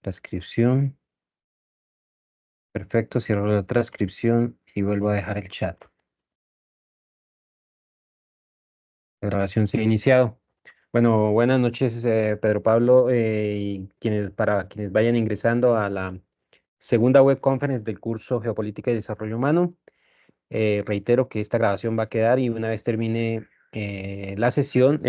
Transcripción. Perfecto, cierro la transcripción y vuelvo a dejar el chat. La grabación se ha iniciado. Bueno, buenas noches, Pedro Pablo, y para quienes vayan ingresando a la segunda web conference del curso Geopolítica y Desarrollo Humano. Reitero que esta grabación va a quedar y una vez termine la sesión,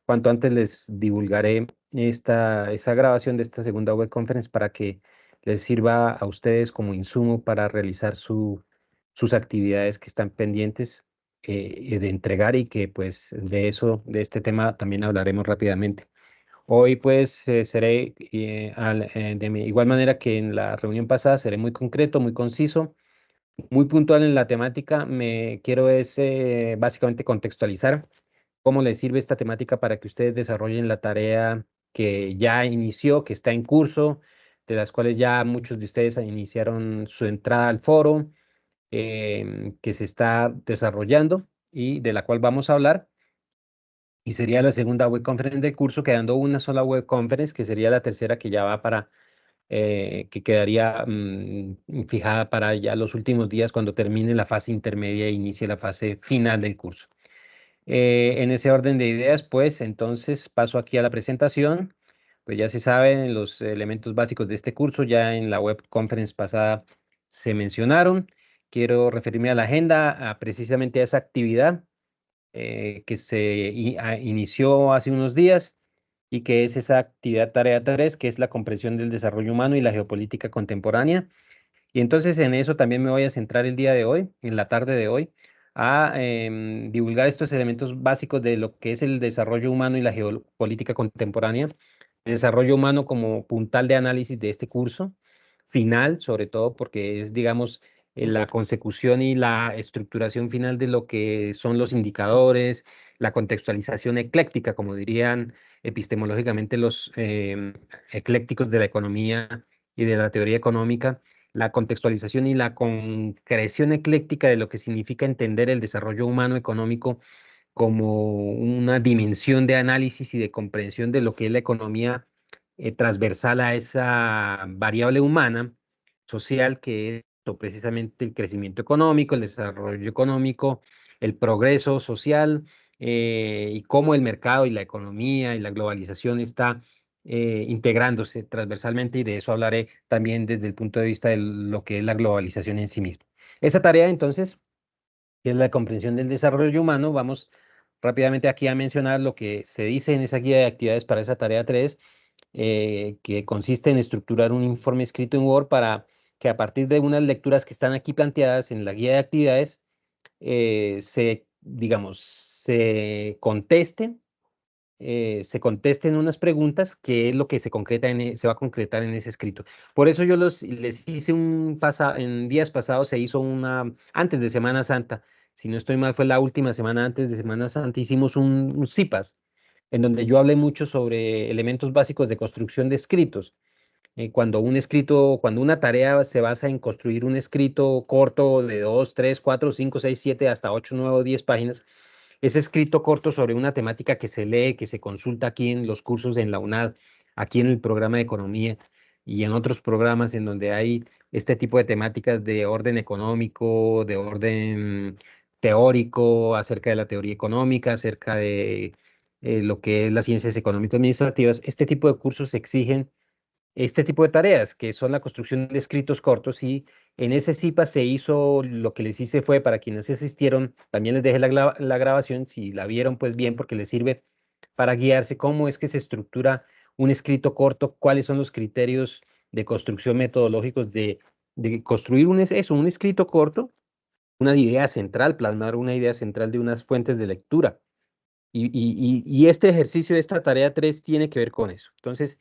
cuanto antes les divulgaré esa grabación de esta segunda web conference para que les sirva a ustedes como insumo para realizar sus actividades que están pendientes de entregar y que pues de este tema también hablaremos rápidamente. Hoy pues seré igual manera que en la reunión pasada, seré muy concreto, muy conciso, muy puntual en la temática. Me quiero básicamente contextualizar cómo les sirve esta temática para que ustedes desarrollen la tarea que ya inició, que está en curso, de las cuales ya muchos de ustedes iniciaron su entrada al foro, que se está desarrollando y de la cual vamos a hablar. Y sería la segunda web conference del curso, quedando una sola web conference, que sería la tercera que ya va que quedaría fijada para ya los últimos días cuando termine la fase intermedia e inicie la fase final del curso. En ese orden de ideas, pues entonces paso aquí a la presentación. Pues ya se saben los elementos básicos de este curso, ya en la web conference pasada se mencionaron. Quiero referirme a la agenda, precisamente a esa actividad que inició hace unos días y que es esa actividad tarea 3, que es la comprensión del desarrollo humano y la geopolítica contemporánea. Y entonces en eso también me voy a centrar el día de hoy, en la tarde de hoy, a divulgar estos elementos básicos de lo que es el desarrollo humano y la geopolítica contemporánea. El desarrollo humano como puntal de análisis de este curso final, sobre todo porque es, digamos, la consecución y la estructuración final de lo que son los indicadores, la contextualización ecléctica, como dirían epistemológicamente los eclécticos de la economía y de la teoría económica, la contextualización y la concreción ecléctica de lo que significa entender el desarrollo humano económico como una dimensión de análisis y de comprensión de lo que es la economía transversal a esa variable humana, social, que es precisamente el crecimiento económico, el desarrollo económico, el progreso social, y cómo el mercado y la economía y la globalización está integrándose transversalmente, y de eso hablaré también desde el punto de vista de lo que es la globalización en sí misma. Esa tarea, entonces, que es la comprensión del desarrollo humano, vamos rápidamente aquí a mencionar lo que se dice en esa guía de actividades para esa tarea 3, que consiste en estructurar un informe escrito en Word para que a partir de unas lecturas que están aquí planteadas en la guía de actividades, digamos, se contesten unas preguntas, que es lo que se va a concretar en ese escrito. Por eso yo les hice en días pasados se hizo antes de Semana Santa, si no estoy mal, fue la última semana antes de Semana Santa, hicimos un CIPAS, en donde yo hablé mucho sobre elementos básicos de construcción de escritos. Cuando una tarea se basa en construir un escrito corto de 2, 3, 4, 5, 6, 7, hasta 8, 9 o 10 páginas, ese escrito corto sobre una temática que se lee, que se consulta aquí en los cursos en la UNAD, aquí en el programa de economía y en otros programas en donde hay este tipo de temáticas de orden económico, de orden teórico, acerca de la teoría económica, acerca de lo que es las ciencias económico-administrativas. Este tipo de cursos exigen este tipo de tareas, que son la construcción de escritos cortos, y en ese CIPA se hizo, lo que les hice fue, para quienes asistieron, también les dejé la grabación, si la vieron, pues bien, porque les sirve para guiarse cómo es que se estructura un escrito corto, cuáles son los criterios de construcción metodológicos de construir un escrito corto, una idea central, plasmar una idea central de unas fuentes de lectura. Y este ejercicio, esta tarea 3 tiene que ver con eso. Entonces,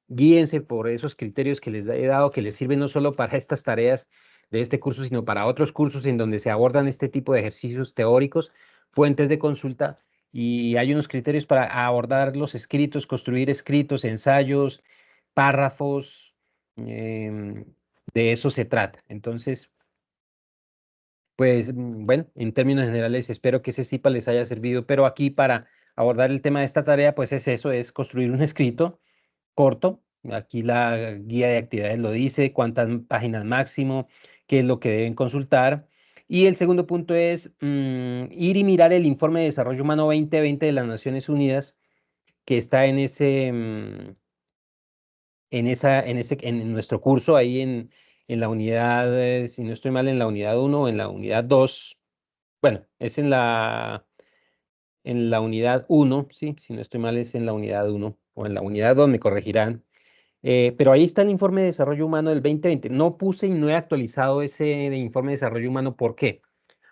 guíense por esos criterios que les he dado, que les sirven no solo para estas tareas de este curso, sino para otros cursos en donde se abordan este tipo de ejercicios teóricos, fuentes de consulta, y hay unos criterios para abordar los escritos, construir escritos, ensayos, párrafos. em, de eso se trata. Entonces, pues bueno, en términos generales espero que ese CIPA les haya servido, pero aquí para abordar el tema de esta tarea, pues es eso, es construir un escrito corto, Aquí la guía de actividades lo dice, cuántas páginas máximo, qué es lo que deben consultar. Y el segundo punto es ir y mirar el informe de desarrollo humano 2020 de las Naciones Unidas, que está en en nuestro curso, ahí en la unidad, si no estoy mal, en la unidad uno o en la unidad 2. Bueno, es en la unidad uno, sí, si no estoy mal, es en la unidad uno o en la unidad 2, me corregirán. Pero ahí está el informe de desarrollo humano del 2020. No puse y no he actualizado ese informe de desarrollo humano. ¿Por qué?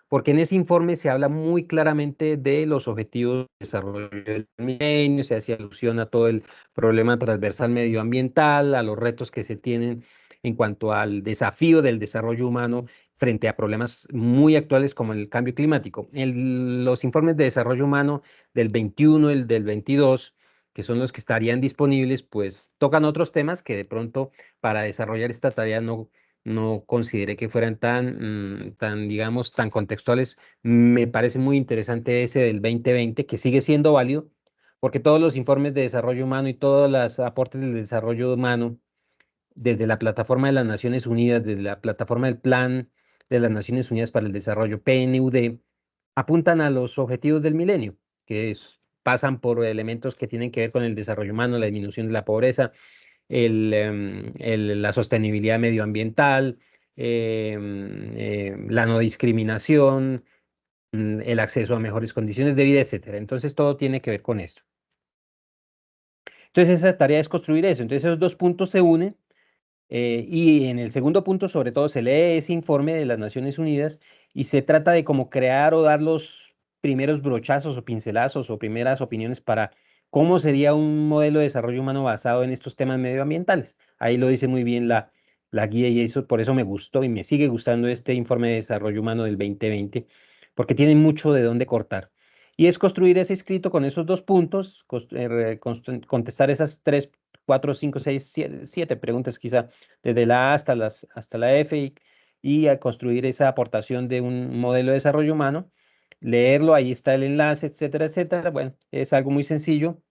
Porque en ese informe se habla muy claramente de los objetivos de desarrollo del milenio, se hace alusión a todo el problema transversal medioambiental, a los retos que se tienen en cuanto al desafío del desarrollo humano frente a problemas muy actuales como el cambio climático. Los informes de desarrollo humano del 21, el del 22, que son los que estarían disponibles, pues tocan otros temas que de pronto para desarrollar esta tarea no consideré que fueran tan, digamos, tan contextuales. Me parece muy interesante ese del 2020, que sigue siendo válido, porque todos los informes de desarrollo humano y todos los aportes del desarrollo humano, desde la plataforma de las Naciones Unidas, desde la plataforma del Plan de las Naciones Unidas para el Desarrollo, PNUD, apuntan a los objetivos del milenio, pasan por elementos que tienen que ver con el desarrollo humano, la disminución de la pobreza, la sostenibilidad medioambiental, la no discriminación, el acceso a mejores condiciones de vida, etcétera. Entonces, todo tiene que ver con esto. Entonces, esa tarea es construir eso. Entonces, esos dos puntos se unen y en el segundo punto, sobre todo, se lee ese informe de las Naciones Unidas y se trata de cómo crear o dar los primeros brochazos o pincelazos o primeras opiniones para cómo sería un modelo de desarrollo humano basado en estos temas medioambientales. Ahí lo dice muy bien la guía y eso, por eso me gustó y me sigue gustando este informe de desarrollo humano del 2020, porque tiene mucho de dónde cortar. Y es construir ese escrito con esos dos puntos, contestar esas tres, cuatro, cinco, seis, siete preguntas quizá desde la A hasta la F y a construir esa aportación de un modelo de desarrollo humano, leerlo, ahí está el enlace, etcétera, etcétera. Bueno, es algo muy sencillo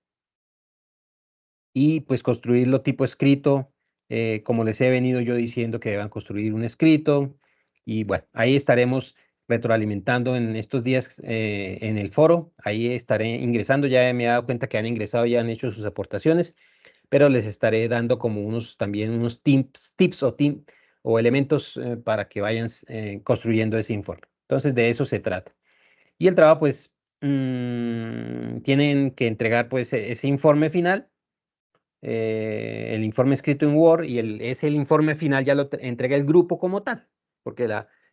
y pues construirlo tipo escrito, como les he venido yo diciendo que deban construir un escrito y bueno, ahí estaremos retroalimentando en estos días en el foro, ahí estaré ingresando, ya me he dado cuenta que han ingresado, ya han hecho sus aportaciones, pero les estaré dando como también unos tips o elementos para que vayan construyendo ese informe. Entonces, de eso se trata. Y el trabajo, pues, tienen que entregar pues ese informe final, el informe escrito en Word y el informe final ya entrega el grupo como tal, porque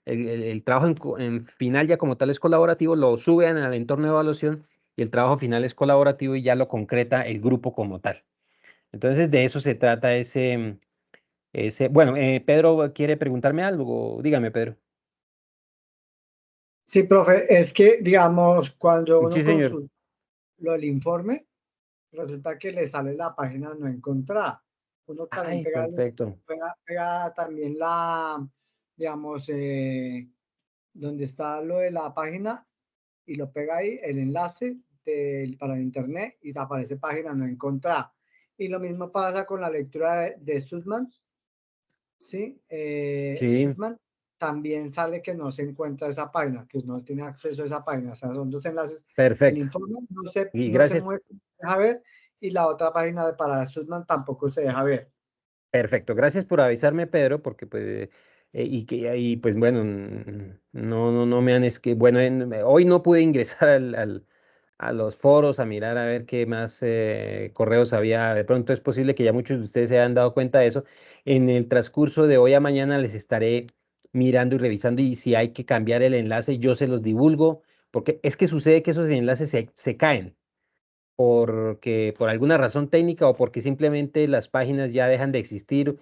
el trabajo en final ya como tal es colaborativo, lo suben al entorno de evaluación y el trabajo final es colaborativo y ya lo concreta el grupo como tal. Entonces, de eso se trata bueno, Pedro quiere preguntarme algo. Dígame, Pedro. Sí, profe, es que, digamos, cuando Sí, uno señor. consulta lo del informe, resulta que le sale la página no encontrada. Uno también Ay, perfecto. pega también digamos, donde está lo de la página y lo pega ahí, el enlace para el internet y te aparece página no encontrada. Y lo mismo pasa con la lectura de Sutman, ¿sí? Sí, Sutman también sale que no se encuentra esa página, que no tiene acceso a esa página. O sea, son dos enlaces. El perfecto. informe Y no se gracias. muestra, no se deja ver, y la otra página para Sutman tampoco se deja ver. Perfecto. Gracias por avisarme, Pedro, porque pues, pues bueno, no me han, es que, bueno, hoy no pude ingresar a los foros a mirar a ver qué más correos había. De pronto es posible que ya muchos de ustedes se hayan dado cuenta de eso. En el transcurso de hoy a mañana les estaré mirando y revisando y si hay que cambiar el enlace, yo se los divulgo, porque es que sucede que esos enlaces se caen porque por alguna razón técnica o porque simplemente las páginas ya dejan de existir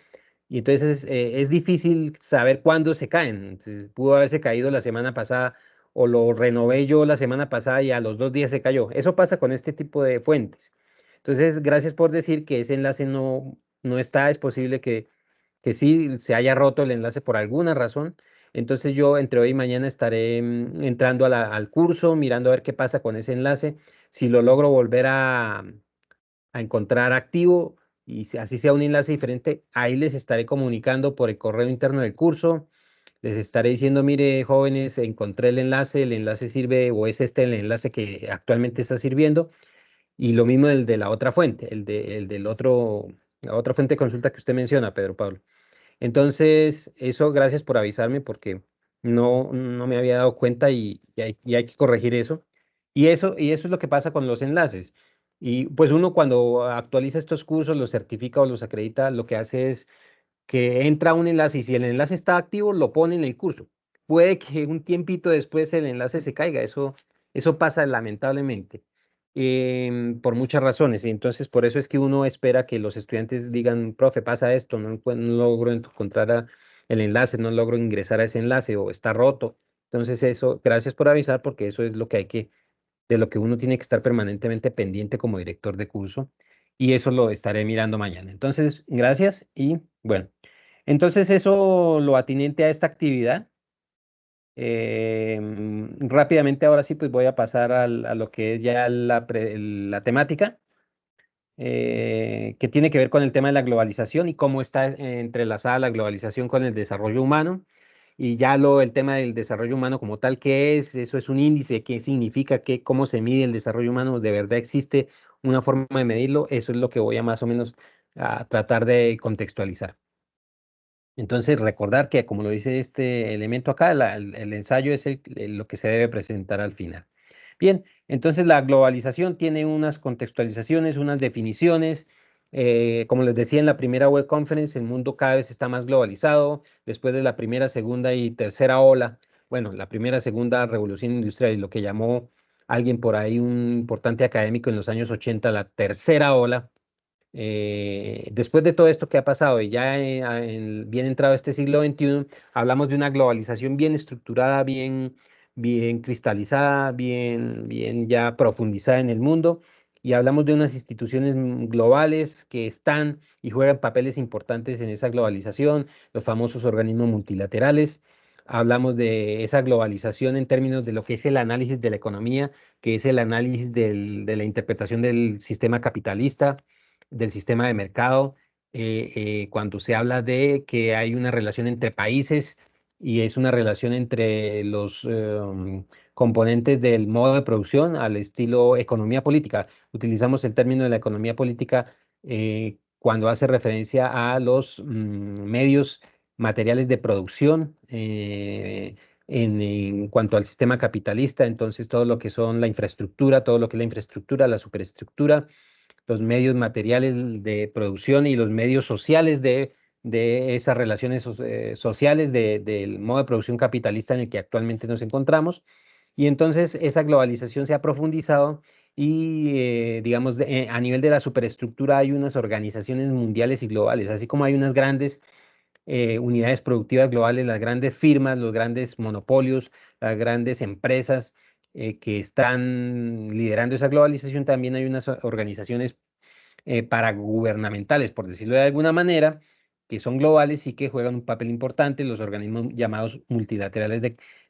y entonces es difícil saber cuándo se caen. Entonces, pudo haberse caído la semana pasada o lo renové yo la semana pasada y a los 2 días se cayó. Eso pasa con este tipo de fuentes. Entonces, gracias por decir que ese enlace no está. Es posible que sí se haya roto el enlace por alguna razón. Entonces yo entre hoy y mañana estaré entrando al curso, mirando a ver qué pasa con ese enlace. Si lo logro volver a encontrar activo, y si así sea un enlace diferente, ahí les estaré comunicando por el correo interno del curso. Les estaré diciendo, mire, jóvenes, encontré el enlace sirve o es este el enlace que actualmente está sirviendo. Y lo mismo el de la otra fuente, el del otro, la otra fuente de consulta que usted menciona, Pedro Pablo. Entonces, eso, gracias por avisarme porque no me había dado cuenta y hay que corregir eso. Y eso es lo que pasa con los enlaces. Y pues uno cuando actualiza estos cursos, los certifica o los acredita, lo que hace es que entra un enlace y si el enlace está activo, lo pone en el curso. Puede que un tiempito después el enlace se caiga, eso pasa lamentablemente, por muchas razones. Y entonces, por eso es que uno espera que los estudiantes digan, profe, pasa esto, no logro encontrar el enlace, no logro ingresar a ese enlace o está roto. Entonces, eso, gracias por avisar, porque eso es lo que hay que de lo que uno tiene que estar permanentemente pendiente como director de curso y eso lo estaré mirando mañana. Entonces, gracias y bueno, entonces eso lo atinente a esta actividad. Rápidamente ahora sí, pues voy a pasar a lo que es ya la temática que tiene que ver con el tema de la globalización y cómo está entrelazada la globalización con el desarrollo humano. Y ya el tema del desarrollo humano como tal, ¿qué es? Eso es un índice, ¿qué significa? ¿Cómo se mide el desarrollo humano? ¿De verdad existe una forma de medirlo? Eso es lo que voy a más o menos a tratar de contextualizar. Entonces, recordar que, como lo dice este elemento acá, el ensayo es lo que se debe presentar al final. Bien, entonces la globalización tiene unas contextualizaciones, unas definiciones. Como les decía en la primera web conference, el mundo cada vez está más globalizado. Después de la primera, segunda y tercera ola, bueno, la primera, segunda revolución industrial y lo que llamó alguien por ahí, un importante académico en los años 80, la tercera ola. Después de todo esto que ha pasado y ya bien entrado este siglo XXI, hablamos de una globalización bien estructurada, bien cristalizada, bien ya profundizada en el mundo y hablamos de unas instituciones globales que están y juegan papeles importantes en esa globalización, los famosos organismos multilaterales. Hablamos de esa globalización en términos de lo que es el análisis de la economía, que es el análisis de la interpretación del sistema capitalista del sistema de mercado, cuando se habla de que hay una relación entre países y es una relación entre los componentes del modo de producción al estilo economía política. Utilizamos el término de la economía política cuando hace referencia a los medios materiales de producción. En cuanto al sistema capitalista, entonces todo lo que son la infraestructura, todo lo que es la infraestructura, la superestructura, los medios materiales de producción y los medios sociales de esas relaciones sociales del modo de producción capitalista en el que actualmente nos encontramos. Y entonces esa globalización se ha profundizado y, digamos, a nivel de la superestructura hay unas organizaciones mundiales y globales, así como hay unas grandes unidades productivas globales, las grandes firmas, los grandes monopolios, las grandes empresas que están liderando esa globalización, también hay unas organizaciones paragubernamentales, por decirlo de alguna manera, que son globales y que juegan un papel importante, los organismos llamados multilaterales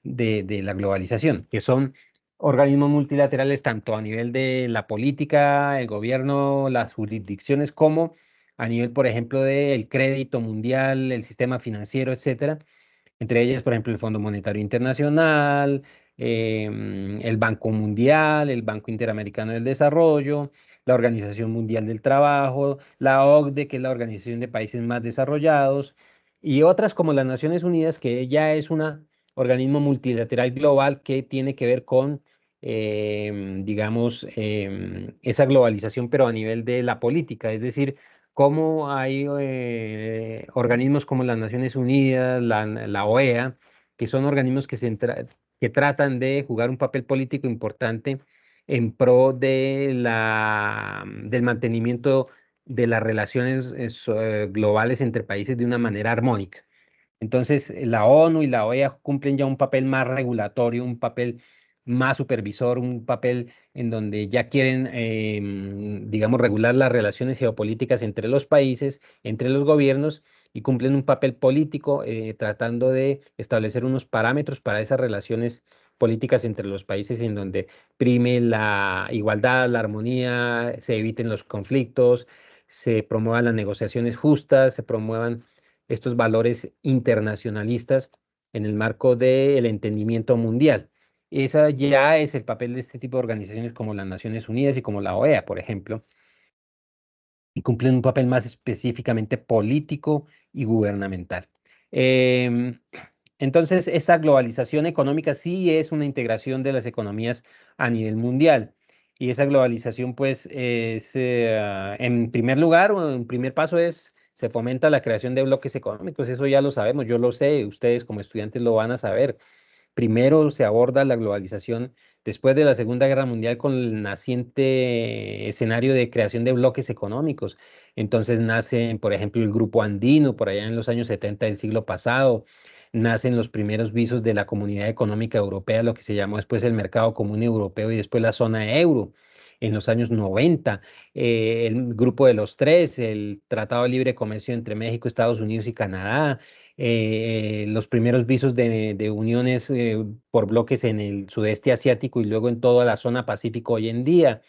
de la globalización, que son organismos multilaterales tanto a nivel de la política, el gobierno, las jurisdicciones, como a nivel, por ejemplo, del crédito mundial, el sistema financiero, etcétera. Entre ellas, por ejemplo, el Fondo Monetario Internacional, el Banco Mundial, el Banco Interamericano del Desarrollo, la Organización Mundial del Trabajo, la OCDE, que es la Organización de Países Más Desarrollados, y otras como las Naciones Unidas, que ya es un organismo multilateral global que tiene que ver con, digamos, esa globalización, pero a nivel de la política, es decir, cómo hay organismos como las Naciones Unidas, la OEA, que son organismos que tratan de jugar un papel político importante en pro del mantenimiento de las relaciones globales entre países de una manera armónica. Entonces, la ONU y la OEA cumplen ya un papel más regulatorio, un papel más supervisor, un papel en donde ya quieren, digamos, regular las relaciones geopolíticas entre los países, entre los gobiernos, y cumplen un papel político tratando de establecer unos parámetros para esas relaciones políticas entre los países en donde prime la igualdad, la armonía, se eviten los conflictos, se promuevan las negociaciones justas, se promuevan estos valores internacionalistas en el marco del entendimiento mundial. Ese ya es el papel de este tipo de organizaciones como las Naciones Unidas y como la OEA, por ejemplo, y cumplen un papel más específicamente político y gubernamental. Em, entonces, esa globalización económica sí es una integración de las economías a nivel mundial. Y esa globalización, pues, es, en primer lugar, o en primer paso es, se fomenta la creación de bloques económicos. Eso ya lo sabemos, yo lo sé, ustedes como estudiantes lo van a saber. Primero se aborda la globalización después de la Segunda Guerra Mundial con el naciente escenario de creación de bloques económicos. Entonces nace, por ejemplo, el Grupo Andino por allá en los años 70 del siglo pasado. Nacen los primeros visos de la Comunidad Económica Europea, lo que se llamó después el Mercado Común Europeo y después la zona euro. En los años 90, el Grupo de los Tres, el Tratado de Libre Comercio entre México, Estados Unidos y Canadá, los primeros visos de uniones por bloques en el sudeste asiático y luego en toda la zona Pacífico hoy en día.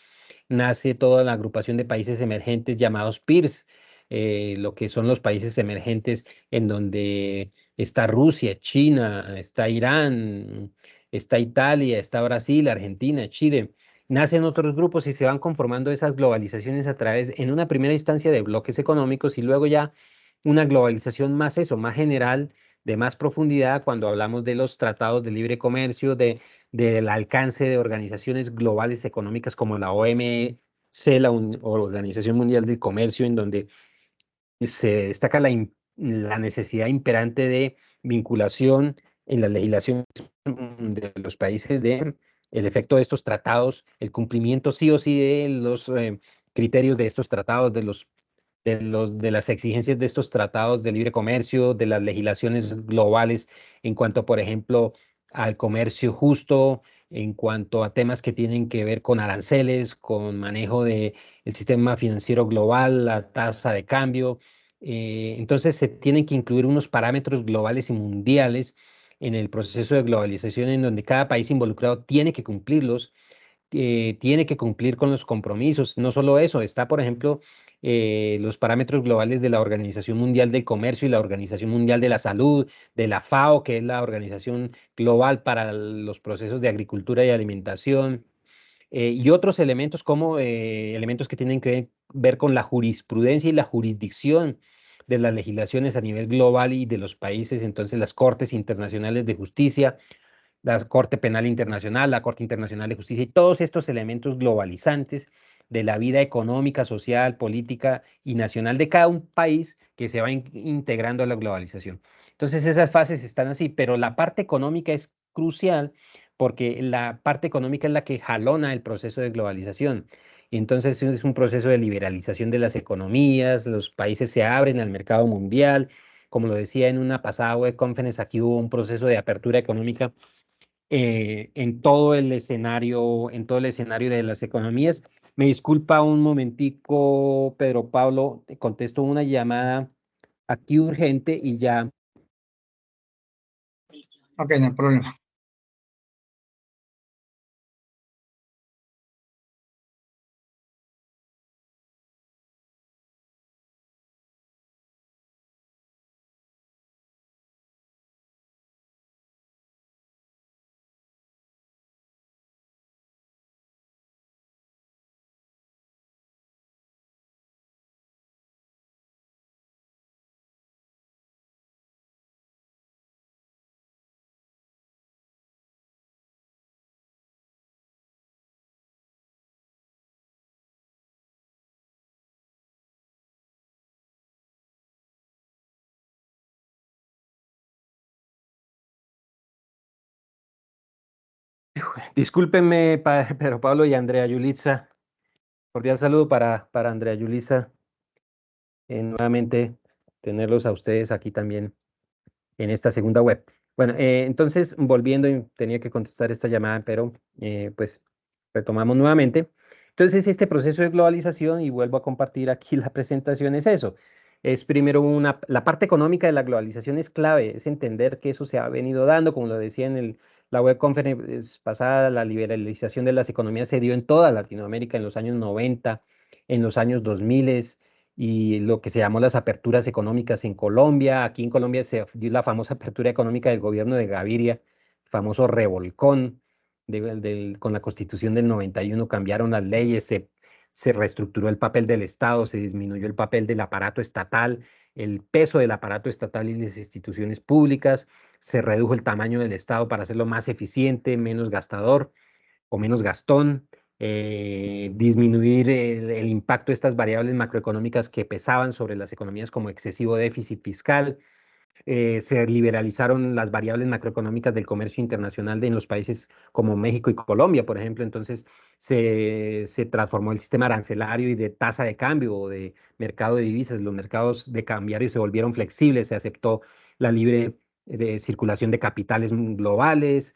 Nace toda la agrupación de países emergentes llamados PIRS, lo que son los países emergentes en donde está Rusia, China, está Irán, está Italia, está Brasil, Argentina, Chile. Nacen otros grupos y se van conformando esas globalizaciones a través, en una primera instancia, de bloques económicos y luego ya una globalización más eso, más general, de más profundidad, cuando hablamos de los tratados de libre comercio, del alcance de organizaciones globales económicas como la OMC, la Organización Mundial del Comercio, en donde se destaca la necesidad imperante de vinculación en la legislación de los países de el efecto de estos tratados, el cumplimiento sí o sí de los criterios de estos tratados, de las exigencias de estos tratados de libre comercio, de las legislaciones globales en cuanto, por ejemplo, al comercio justo, en cuanto a temas que tienen que ver con aranceles, con manejo del sistema financiero global, la tasa de cambio. Entonces se tienen que incluir unos parámetros globales y mundiales en el proceso de globalización en donde cada país involucrado tiene que cumplirlos, tiene que cumplir con los compromisos. No solo eso, está, por ejemplo, los parámetros globales de la Organización Mundial del Comercio y la Organización Mundial de la Salud, de la FAO, que es la Organización Global para los Procesos de Agricultura y Alimentación, y otros elementos como elementos que tienen que ver con la jurisprudencia y la jurisdicción de las legislaciones a nivel global y de los países, entonces las Cortes Internacionales de Justicia, la Corte Penal Internacional, la Corte Internacional de Justicia y todos estos elementos globalizantes de la vida económica, social, política y nacional de cada un país que se va integrando a la globalización. Entonces esas fases están así, pero la parte económica es crucial porque la parte económica es la que jalona el proceso de globalización. Y entonces es un proceso de liberalización de las economías, los países se abren al mercado mundial. Como lo decía en una pasada web conference, aquí hubo un proceso de apertura económica en todo el escenario de las economías. Me disculpa un momentico, Pedro Pablo, te contesto una llamada aquí urgente y ya. Ok, no hay problema. Discúlpenme, Pedro Pablo y Andrea Yulitza. Cordial saludo para Andrea Yulitza. Nuevamente tenerlos a ustedes aquí también en esta segunda web. Bueno, entonces, volviendo, y tenía que contestar esta llamada, pero pues retomamos nuevamente. Entonces, este proceso de globalización, y vuelvo a compartir aquí la presentación, es eso. Es primero la parte económica de la globalización es clave, es entender que eso se ha venido dando, como lo decía en la web conference pasada, la liberalización de las economías se dio en toda Latinoamérica en los años 90, en los años 2000, y lo que se llamó las aperturas económicas en Colombia. Aquí en Colombia se dio la famosa apertura económica del gobierno de Gaviria, famoso revolcón. Con la Constitución del 91 cambiaron las leyes, se reestructuró el papel del Estado, se disminuyó el papel del aparato estatal, el peso del aparato estatal y las instituciones públicas, se redujo el tamaño del Estado para hacerlo más eficiente, menos gastador o menos gastón, disminuir el impacto de estas variables macroeconómicas que pesaban sobre las economías como excesivo déficit fiscal. Se liberalizaron las variables macroeconómicas del comercio internacional en los países como México y Colombia, por ejemplo. Entonces se transformó el sistema arancelario y de tasa de cambio o de mercado de divisas. Los mercados de cambiario se volvieron flexibles, se aceptó la libre circulación de capitales globales,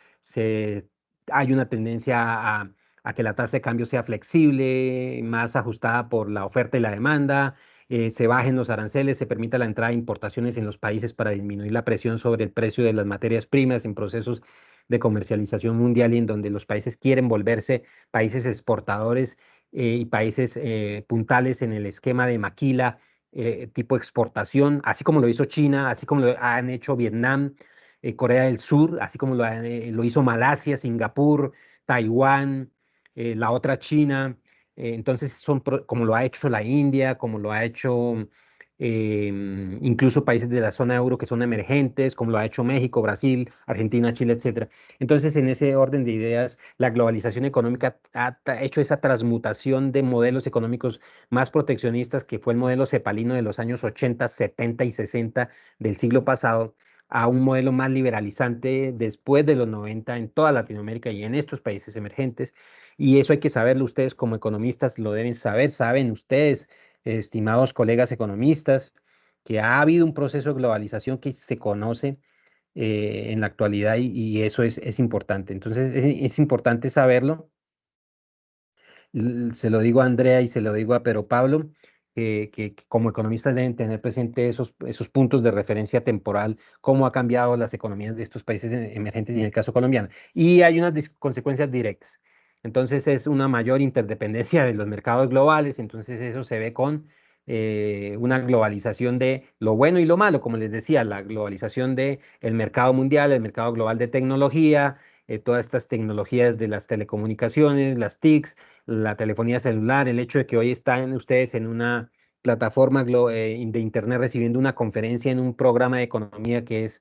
hay una tendencia a que la tasa de cambio sea flexible, más ajustada por la oferta y la demanda, se bajen los aranceles, se permita la entrada de importaciones en los países para disminuir la presión sobre el precio de las materias primas en procesos de comercialización mundial y en donde los países quieren volverse países exportadores y países puntales en el esquema de maquila tipo exportación, así como lo hizo China, así como lo han hecho Vietnam, Corea del Sur, así como lo hizo Malasia, Singapur, Taiwán, la otra China. Entonces, como lo ha hecho la India, como lo ha hecho incluso países de la zona euro que son emergentes, como lo ha hecho México, Brasil, Argentina, Chile, etcétera. Entonces, en ese orden de ideas, la globalización económica ha hecho esa transmutación de modelos económicos más proteccionistas, que fue el modelo cepalino de los años 80, 70 y 60 del siglo pasado, a un modelo más liberalizante después de los 90 en toda Latinoamérica y en estos países emergentes. Y eso hay que saberlo ustedes como economistas, lo deben saber, saben ustedes, estimados colegas economistas, que ha habido un proceso de globalización que se conoce en la actualidad y eso es importante. Entonces es importante saberlo. Se lo digo a Andrea y se lo digo a Pedro Pablo, que como economistas deben tener presente esos puntos de referencia temporal, cómo ha cambiado las economías de estos países emergentes y en el caso colombiano. Y hay unas consecuencias directas. Entonces es una mayor interdependencia de los mercados globales, entonces eso se ve con una globalización de lo bueno y lo malo, como les decía, la globalización del mercado mundial, el mercado global de tecnología, todas estas tecnologías de las telecomunicaciones, las TICs, la telefonía celular, el hecho de que hoy están ustedes en una plataforma de Internet recibiendo una conferencia en un programa de economía que es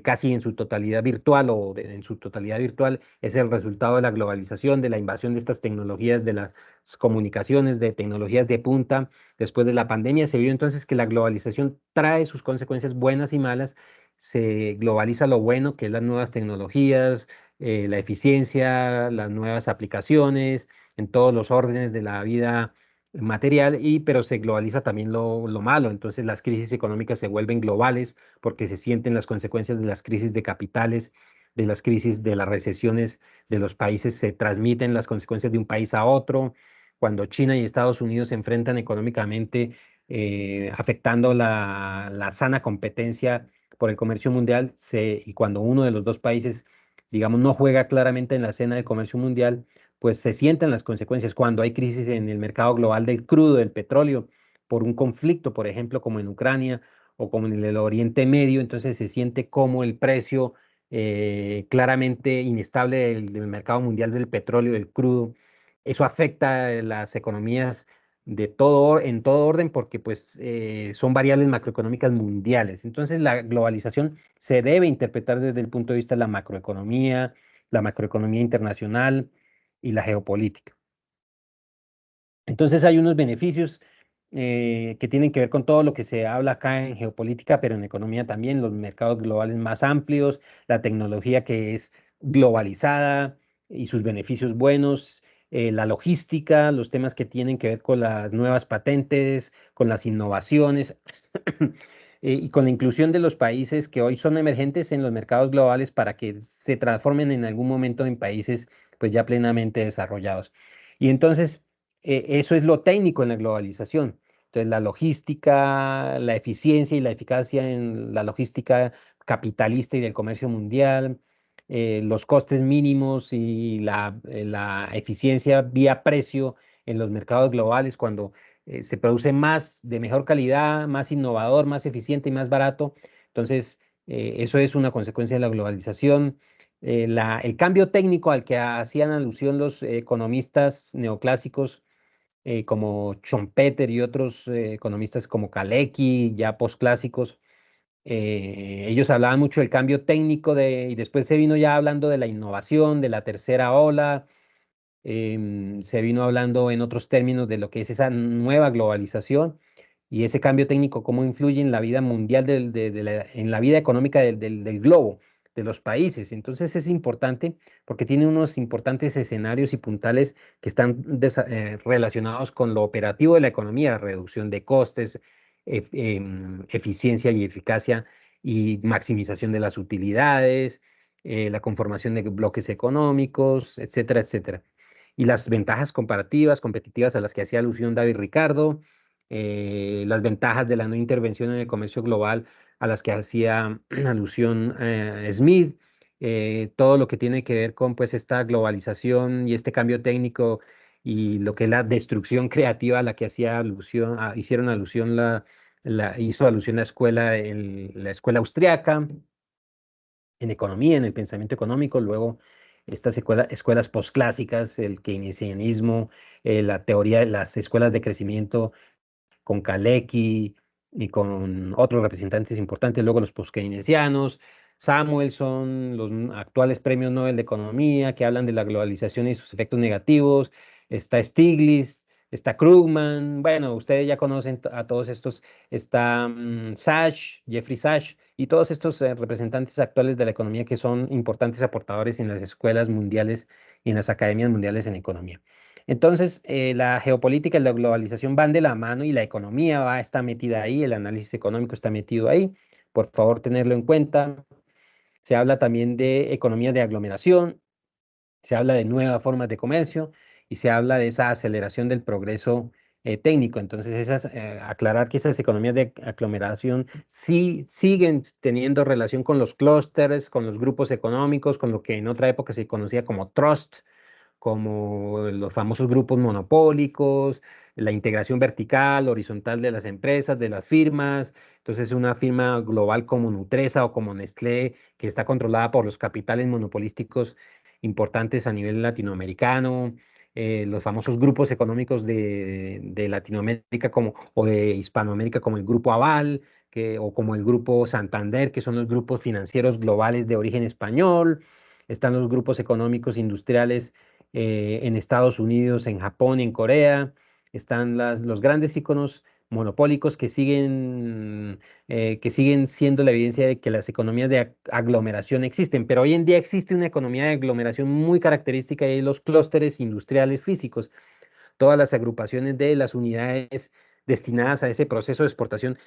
casi en su totalidad virtual en su totalidad virtual, es el resultado de la globalización, de la invasión de estas tecnologías, de las comunicaciones, de tecnologías de punta. Después de la pandemia se vio entonces que la globalización trae sus consecuencias buenas y malas. Se globaliza lo bueno, que es las nuevas tecnologías, la eficiencia, las nuevas aplicaciones en todos los órdenes de la vida material, pero se globaliza también lo malo. Entonces las crisis económicas se vuelven globales porque se sienten las consecuencias de las crisis de capitales, de las crisis de las recesiones de los países, se transmiten las consecuencias de un país a otro. Cuando China y Estados Unidos se enfrentan económicamente, afectando la sana competencia por el comercio mundial, y cuando uno de los dos países, digamos, no juega claramente en la escena del comercio mundial, pues se sienten las consecuencias cuando hay crisis en el mercado global del crudo, del petróleo, por un conflicto, por ejemplo, como en Ucrania o como en el Oriente Medio, entonces se siente como el precio claramente inestable del mercado mundial del petróleo, del crudo. Eso afecta las economías en todo orden porque pues son variables macroeconómicas mundiales. Entonces la globalización se debe interpretar desde el punto de vista de la macroeconomía internacional y la geopolítica. Entonces hay unos beneficios que tienen que ver con todo lo que se habla acá en geopolítica, pero en economía también, los mercados globales más amplios, la tecnología que es globalizada y sus beneficios buenos, la logística, los temas que tienen que ver con las nuevas patentes, con las innovaciones y con la inclusión de los países que hoy son emergentes en los mercados globales para que se transformen en algún momento en países pues ya plenamente desarrollados. Y entonces eso es lo técnico en la globalización. Entonces, la logística, la eficiencia y la eficacia en la logística capitalista y del comercio mundial, los costes mínimos y la eficiencia vía precio en los mercados globales, cuando se produce más, de mejor calidad, más innovador, más eficiente y más barato. Entonces, eso es una consecuencia de la globalización. El cambio técnico al que hacían alusión los economistas neoclásicos, como Schumpeter y otros economistas como Kalecki, ya posclásicos, ellos hablaban mucho del cambio técnico y después se vino ya hablando de la innovación, de la tercera ola, se vino hablando en otros términos de lo que es esa nueva globalización y ese cambio técnico, cómo influye en la vida mundial, en la vida económica del globo, de los países. Entonces es importante porque tiene unos importantes escenarios y puntales que están relacionados con lo operativo de la economía, reducción de costes, eficiencia y eficacia y maximización de las utilidades, la conformación de bloques económicos, etcétera, etcétera. Y las ventajas comparativas, competitivas a las que hacía alusión David Ricardo, las ventajas de la no intervención en el comercio global a las que hacía alusión Smith, todo lo que tiene que ver con pues esta globalización y este cambio técnico y lo que es la destrucción creativa a la que hacía alusión, hicieron alusión hizo alusión la escuela austriaca en economía, en el pensamiento económico, luego estas escuelas posclásicas, el keynesianismo, la teoría de las escuelas de crecimiento con Kalecki y con otros representantes importantes, luego los post-keynesianos, Samuelson, los actuales premios Nobel de Economía que hablan de la globalización y sus efectos negativos, está Stiglitz, está Krugman, bueno, ustedes ya conocen a todos estos, está Sachs, Jeffrey Sachs, y todos estos representantes actuales de la economía que son importantes aportadores en las escuelas mundiales y en las academias mundiales en economía. Entonces, la geopolítica y la globalización van de la mano y la economía está metida ahí, el análisis económico está metido ahí. Por favor, tenerlo en cuenta. Se habla también de economía de aglomeración, se habla de nuevas formas de comercio y se habla de esa aceleración del progreso técnico. Entonces, aclarar que esas economías de aglomeración sí siguen teniendo relación con los clústeres, con los grupos económicos, con lo que en otra época se conocía como trust, como los famosos grupos monopólicos, la integración vertical, horizontal de las empresas, de las firmas. Entonces, una firma global como Nutresa o como Nestlé, que está controlada por los capitales monopolísticos importantes a nivel latinoamericano, los famosos grupos económicos de Latinoamérica o de Hispanoamérica, como el Grupo Aval, o como el Grupo Santander, que son los grupos financieros globales de origen español. Están los grupos económicos industriales en Estados Unidos, en Japón, en Corea. Están los grandes iconos monopólicos que siguen siendo la evidencia de que las economías de aglomeración existen, pero hoy en día existe una economía de aglomeración muy característica de los clústeres industriales físicos, todas las agrupaciones de las unidades destinadas a ese proceso de exportación,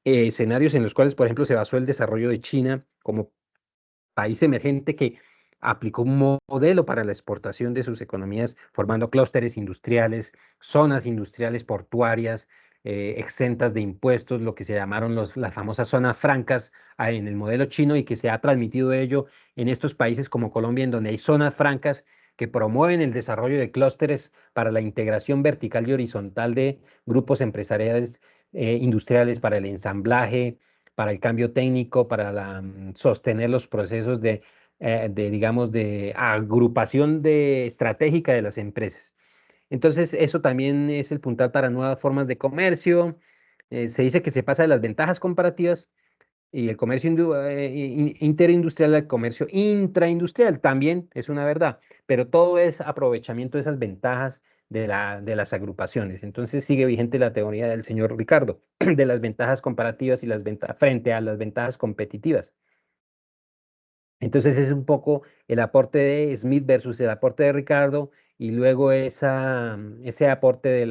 escenarios en los cuales, por ejemplo, se basó el desarrollo de China como país emergente que aplicó un modelo para la exportación de sus economías, formando clústeres industriales, zonas industriales portuarias, exentas de impuestos, lo que se llamaron las famosas zonas francas en el modelo chino y que se ha transmitido ello en estos países como Colombia, en donde hay zonas francas que promueven el desarrollo de clústeres para la integración vertical y horizontal de grupos empresariales industriales para el ensamblaje, para el cambio técnico, para sostener los procesos digamos, de agrupación estratégica de las empresas. Entonces, eso también es el puntal para nuevas formas de comercio. Se dice que se pasa de las ventajas comparativas y el comercio interindustrial al comercio intraindustrial. También es una verdad, pero todo es aprovechamiento de esas ventajas de las agrupaciones. Entonces sigue vigente la teoría del señor Ricardo de las ventajas comparativas y las ventajas frente a las ventajas competitivas. Entonces es un poco el aporte de Smith versus el aporte de Ricardo y luego ese aporte de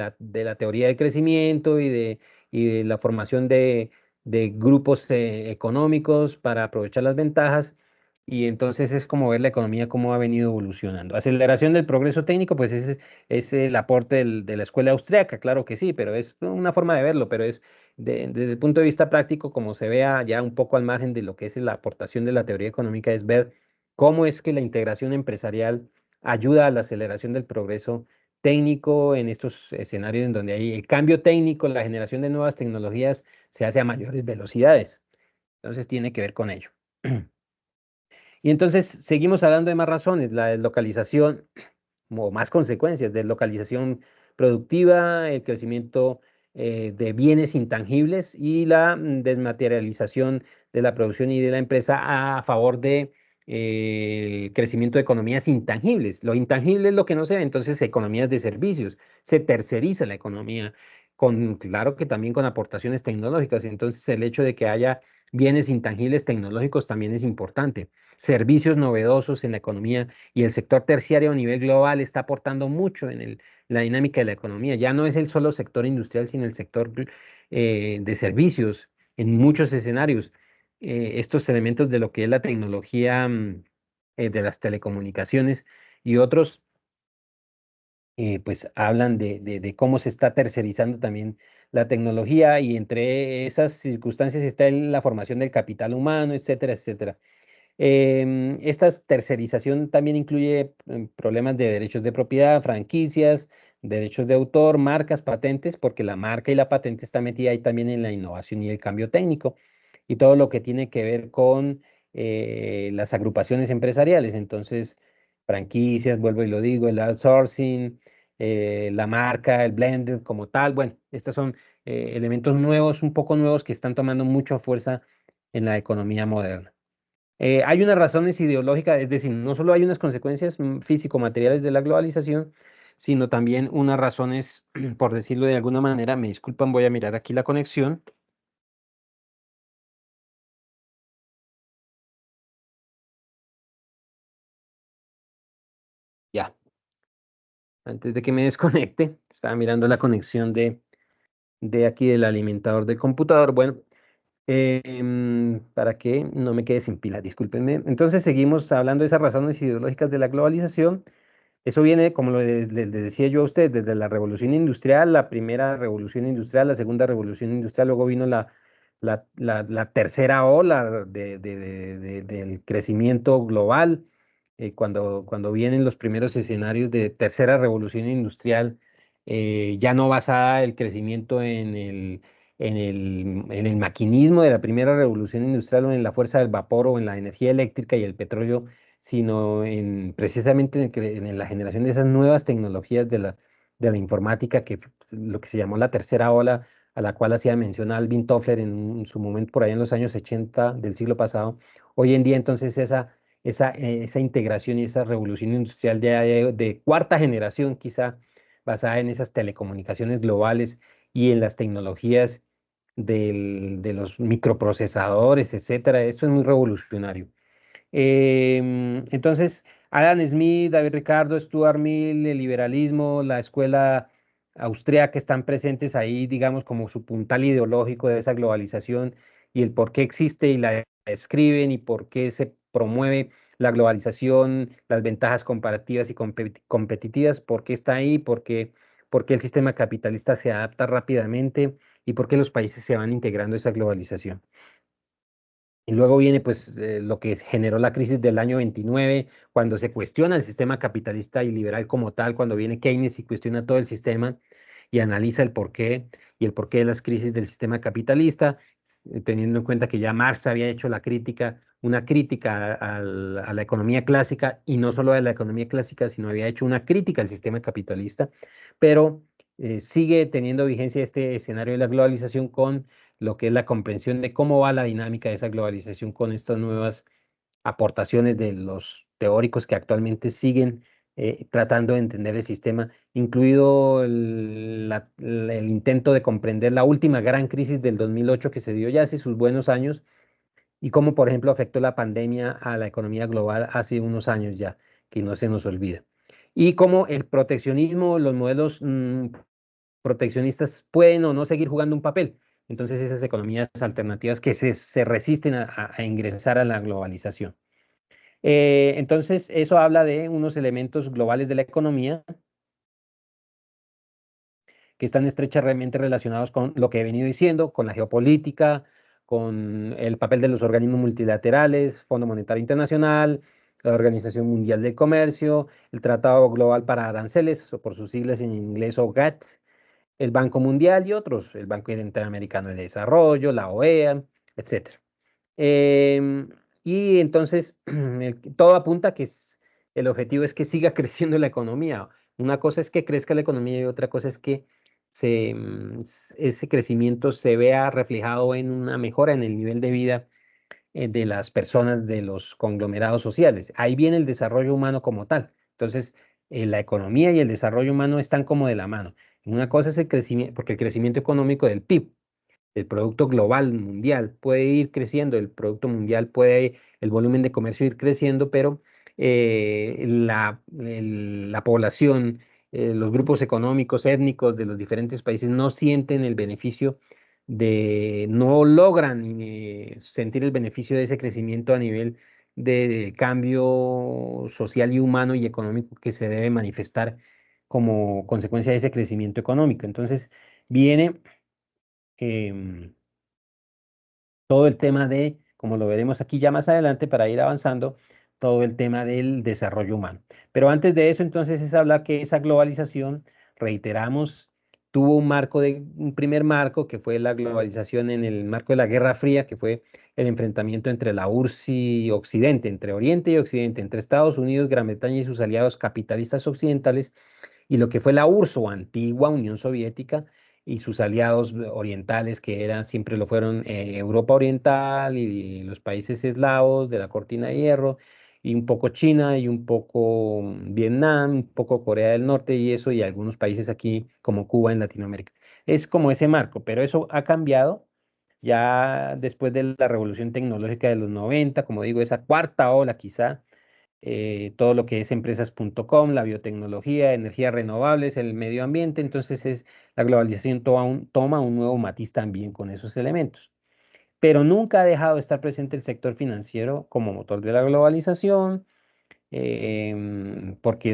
la teoría del crecimiento y de la formación de grupos económicos para aprovechar las ventajas. Y entonces es como ver la economía cómo ha venido evolucionando. Aceleración del progreso técnico, pues es el aporte de la escuela austriaca, claro que sí, pero es una forma de verlo, pero es desde el punto de vista práctico, como se vea ya un poco al margen de lo que es la aportación de la teoría económica, es ver cómo es que la integración empresarial ayuda a la aceleración del progreso técnico en estos escenarios en donde hay el cambio técnico, la generación de nuevas tecnologías se hace a mayores velocidades. Entonces tiene que ver con ello. Y entonces seguimos hablando de más razones, la deslocalización o más consecuencias, deslocalización productiva, el crecimiento de bienes intangibles y la desmaterialización de la producción y de la empresa a favor de el crecimiento de economías intangibles. Lo intangible es lo que no se ve, entonces economías de servicios, se terceriza la economía, claro que también con aportaciones tecnológicas, entonces el hecho de que haya bienes intangibles tecnológicos también es importante. Servicios novedosos en la economía y el sector terciario a nivel global está aportando mucho en la dinámica de la economía. Ya no es el solo sector industrial, sino el sector de servicios en muchos escenarios. Estos elementos de lo que es la tecnología de las telecomunicaciones y otros, pues hablan de cómo se está tercerizando también la tecnología y entre esas circunstancias está la formación del capital humano, etcétera, etcétera. Esta tercerización también incluye problemas de derechos de propiedad, franquicias, derechos de autor, marcas, patentes, porque la marca y la patente está metida ahí también en la innovación y el cambio técnico y todo lo que tiene que ver con las agrupaciones empresariales. Entonces, franquicias, vuelvo y lo digo, el outsourcing, la marca, el blended como tal. Bueno, estos son elementos nuevos, un poco nuevos que están tomando mucha fuerza en la economía moderna. Hay unas razones ideológicas, es decir, no solo hay unas consecuencias físico-materiales de la globalización, sino también unas razones, por decirlo de alguna manera, me disculpan, voy a mirar aquí la conexión. Ya, antes de que me desconecte, estaba mirando la conexión de aquí del alimentador del computador. Bueno, para que no me quede sin pila, discúlpenme. Entonces seguimos hablando de esas razones ideológicas de la globalización. Eso viene, como les decía yo a ustedes, desde la revolución industrial, la primera revolución industrial, la segunda revolución industrial, luego vino la tercera ola del crecimiento global, cuando vienen los primeros escenarios de tercera revolución industrial, ya no basada el crecimiento en el maquinismo de la primera revolución industrial o en la fuerza del vapor o en la energía eléctrica y el petróleo, sino precisamente en la generación de esas nuevas tecnologías de la informática, lo que se llamó la tercera ola, a la cual hacía mención Alvin Toffler en su momento por ahí en los años 80 del siglo pasado. Hoy en día entonces esa integración y esa revolución industrial de cuarta generación quizá, basada en esas telecomunicaciones globales y en las tecnologías de los microprocesadores, etcétera, esto es muy revolucionario. Entonces, Adam Smith, David Ricardo, Stuart Mill, el liberalismo, la escuela austríaca están presentes ahí, digamos, como su puntal ideológico de esa globalización y el por qué existe y la describen y por qué se promueve la globalización, las ventajas comparativas y competitivas, por qué está ahí, por qué el sistema capitalista se adapta rápidamente y por qué los países se van integrando a esa globalización. Y luego viene pues lo que generó la crisis del año 29, cuando se cuestiona el sistema capitalista y liberal como tal, cuando viene Keynes y cuestiona todo el sistema y analiza el porqué y el porqué de las crisis del sistema capitalista, teniendo en cuenta que ya Marx había hecho una crítica a la economía clásica y no solo a la economía clásica, sino había hecho una crítica al sistema capitalista, pero sigue teniendo vigencia este escenario de la globalización con lo que es la comprensión de cómo va la dinámica de esa globalización con estas nuevas aportaciones de los teóricos que actualmente siguen tratando de entender el sistema, incluido el intento de comprender la última gran crisis del 2008 que se dio ya hace sus buenos años y cómo, por ejemplo, afectó la pandemia a la economía global hace unos años ya, que no se nos olvida. Y cómo el proteccionismo, los modelos proteccionistas pueden o no seguir jugando un papel. Entonces, esas economías alternativas que se resisten a ingresar a la globalización. Entonces, eso habla de unos elementos globales de la economía que están estrechamente relacionados con lo que he venido diciendo, con la geopolítica, con el papel de los organismos multilaterales, Fondo Monetario Internacional, la Organización Mundial del Comercio, el Tratado Global para Aranceles, o por sus siglas en inglés o GATT, el Banco Mundial y otros, el Banco Interamericano de Desarrollo, la OEA, etcétera. Em, y entonces todo apunta a que el objetivo es que siga creciendo la economía. Una cosa es que crezca la economía y otra cosa es que ese crecimiento se vea reflejado en una mejora en el nivel de vida de las personas, de los conglomerados sociales. Ahí viene el desarrollo humano como tal. Entonces, la economía y el desarrollo humano están como de la mano. Una cosa es el crecimiento, porque el crecimiento económico del PIB, el Producto Global Mundial, puede ir creciendo, el Producto Mundial puede, el volumen de comercio ir creciendo, pero la población, los grupos económicos, étnicos de los diferentes países no sienten el beneficio no logran sentir el beneficio de ese crecimiento a nivel del cambio social y humano y económico que se debe manifestar como consecuencia de ese crecimiento económico. Entonces, viene em, todo el tema de, como lo veremos aquí ya más adelante para ir avanzando, todo el tema del desarrollo humano. Pero antes de eso, entonces, es hablar que esa globalización, reiteramos, tuvo un primer marco que fue la globalización en el marco de la Guerra Fría, que fue el enfrentamiento entre la URSS y Occidente, entre Oriente y Occidente, entre Estados Unidos, Gran Bretaña y sus aliados capitalistas occidentales y lo que fue la URSS o antigua Unión Soviética y sus aliados orientales, que eran, siempre lo fueron Europa Oriental y los países eslavos de la Cortina de Hierro, y un poco China y un poco Vietnam, un poco Corea del Norte y eso, y algunos países aquí como Cuba en Latinoamérica. Es como ese marco, pero eso ha cambiado ya después de la revolución tecnológica de los 90, como digo, esa cuarta ola quizá, todo lo que es empresas.com, la biotecnología, energías renovables, el medio ambiente, entonces la globalización toma un nuevo matiz también con esos elementos. Pero nunca ha dejado de estar presente el sector financiero como motor de la globalización, porque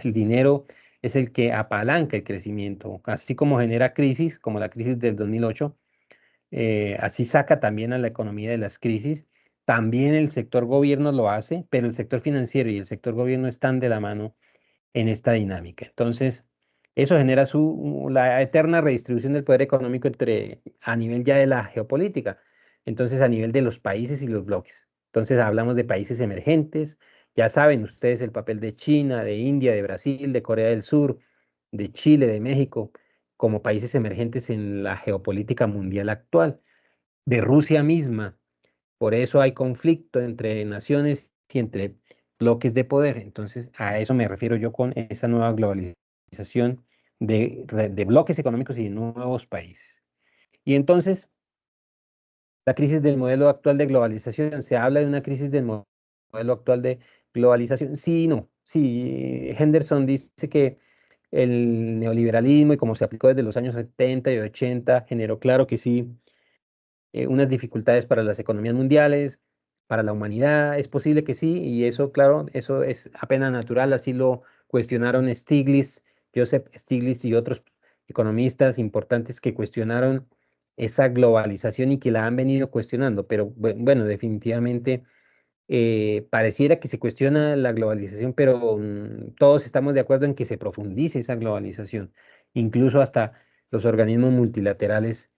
el dinero es el que apalanca el crecimiento, así como genera crisis, como la crisis del 2008, así saca también a la economía de las crisis. También el sector gobierno lo hace, pero el sector financiero y el sector gobierno están de la mano en esta dinámica. Entonces, eso genera la eterna redistribución del poder económico a nivel ya de la geopolítica, entonces a nivel de los países y los bloques. Entonces hablamos de países emergentes, ya saben ustedes el papel de China, de India, de Brasil, de Corea del Sur, de Chile, de México, como países emergentes en la geopolítica mundial actual, de Rusia misma. Por eso hay conflicto entre naciones y entre bloques de poder. Entonces, a eso me refiero yo con esa nueva globalización de bloques económicos y de nuevos países. Y entonces, la crisis del modelo actual de globalización, se habla de una crisis del modelo actual de globalización. Sí, no, sí, Henderson dice que el neoliberalismo y como se aplicó desde los años 70 y 80 generó, claro que sí, unas dificultades para las economías mundiales, para la humanidad. Es posible que sí, y eso, claro, eso es apenas natural, así lo cuestionaron Stiglitz, Joseph Stiglitz y otros economistas importantes que cuestionaron esa globalización y que la han venido cuestionando, pero bueno, definitivamente pareciera que se cuestiona la globalización, pero todos estamos de acuerdo en que se profundice esa globalización, incluso hasta los organismos multilaterales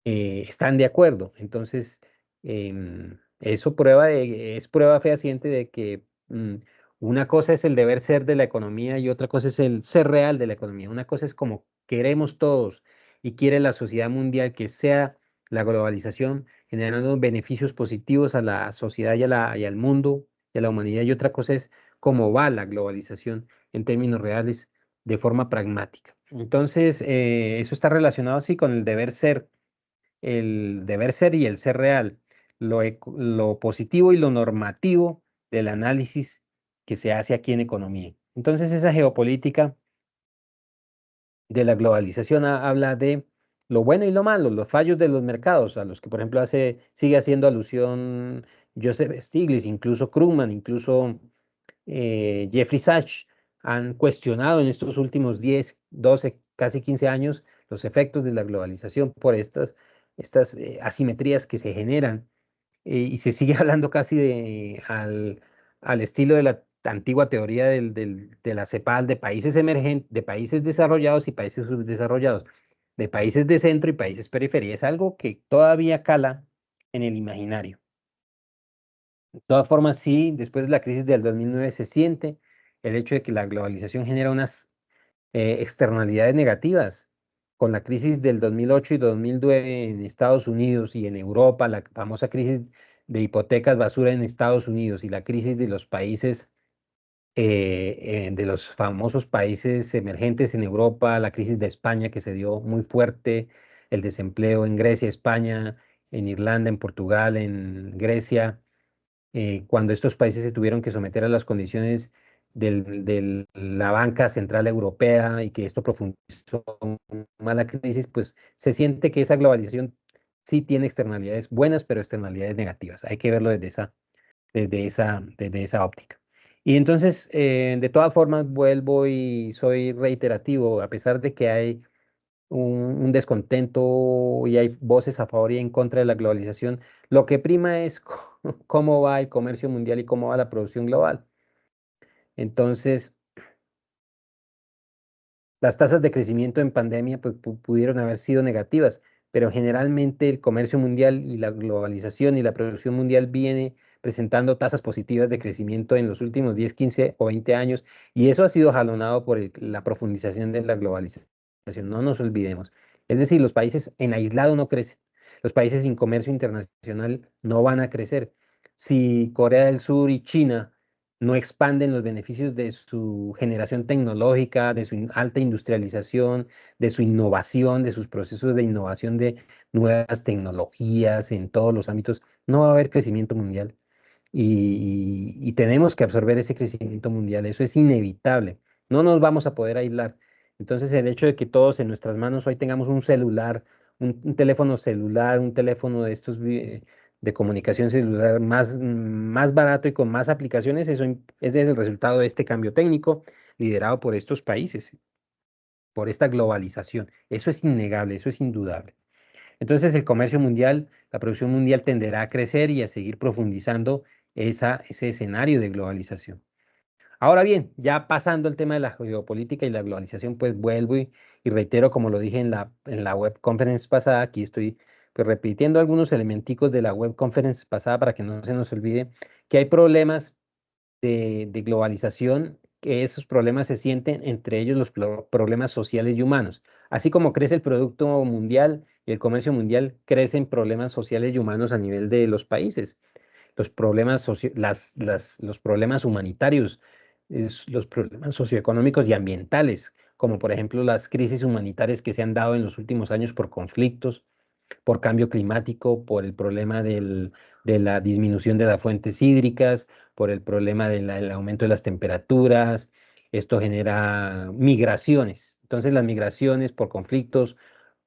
están de acuerdo. Entonces, eso es prueba fehaciente de que una cosa es el deber ser de la economía y otra cosa es el ser real de la economía. Una cosa es como queremos todos y quiere la sociedad mundial que sea la globalización, generando beneficios positivos a la sociedad y al mundo y a la humanidad. Y otra cosa es cómo va la globalización en términos reales de forma pragmática. Entonces, eso está relacionado, sí, con el deber ser y el ser real, lo positivo y lo normativo del análisis que se hace aquí en economía. Entonces, esa geopolítica de la globalización habla de lo bueno y lo malo, los fallos de los mercados, a los que, por ejemplo, sigue haciendo alusión Joseph Stiglitz, incluso Krugman, incluso Jeffrey Sachs, han cuestionado en estos últimos 10, 12, casi 15 años los efectos de la globalización por estas asimetrías que se generan y se sigue hablando casi al estilo de la antigua teoría de la CEPAL de países emergentes, de países desarrollados y países subdesarrollados, de países de centro y países periferia. Es algo que todavía cala en el imaginario. De todas formas, sí, después de la crisis del 2009 se siente el hecho de que la globalización genera unas externalidades negativas. Con la crisis del 2008 y 2009 en Estados Unidos y en Europa, la famosa crisis de hipotecas basura en Estados Unidos y la crisis de los países, de los famosos países emergentes en Europa, la crisis de España que se dio muy fuerte, el desempleo en Grecia, España, en Irlanda, en Portugal, en Grecia cuando estos países se tuvieron que someter a las condiciones de la banca central europea y que esto profundizó más la crisis, pues se siente que esa globalización sí tiene externalidades buenas, pero externalidades negativas. Hay que verlo desde esa óptica. Y entonces, de todas formas, vuelvo y soy reiterativo, a pesar de que hay un descontento y hay voces a favor y en contra de la globalización. Lo que prima es cómo va el comercio mundial y cómo va la producción global. Entonces, las tasas de crecimiento en pandemia pues, pudieron haber sido negativas, pero generalmente el comercio mundial y la globalización y la producción mundial viene presentando tasas positivas de crecimiento en los últimos 10, 15 o 20 años, y eso ha sido jalonado por la profundización de la globalización. No nos olvidemos. Es decir, los países en aislado no crecen. Los países sin comercio internacional no van a crecer. Si Corea del Sur y China no expanden los beneficios de su generación tecnológica, de su alta industrialización, de su innovación, de sus procesos de innovación de nuevas tecnologías en todos los ámbitos, no va a haber crecimiento mundial. Y tenemos que absorber ese crecimiento mundial, eso es inevitable, no nos vamos a poder aislar. Entonces el hecho de que todos en nuestras manos hoy tengamos un celular, un teléfono celular, un teléfono de estos de comunicación celular más barato y con más aplicaciones, ese es el resultado de este cambio técnico liderado por estos países, por esta globalización. Eso es innegable, eso es indudable. Entonces el comercio mundial, la producción mundial tenderá a crecer y a seguir profundizando ese escenario de globalización. Ahora bien, ya pasando al tema de la geopolítica y la globalización, pues vuelvo y reitero, como lo dije en la web conference pasada, aquí estoy pues repitiendo algunos elementicos de la web conference pasada para que no se nos olvide que hay problemas de globalización, que esos problemas se sienten entre ellos los problemas sociales y humanos. Así como crece el producto mundial y el comercio mundial, crecen problemas sociales y humanos a nivel de los países. Los problemas, los problemas humanitarios, los problemas socioeconómicos y ambientales, como por ejemplo las crisis humanitarias que se han dado en los últimos años por conflictos, por cambio climático, por el problema de la disminución de las fuentes hídricas, por el problema del aumento de las temperaturas. Esto genera migraciones. Entonces las migraciones por conflictos,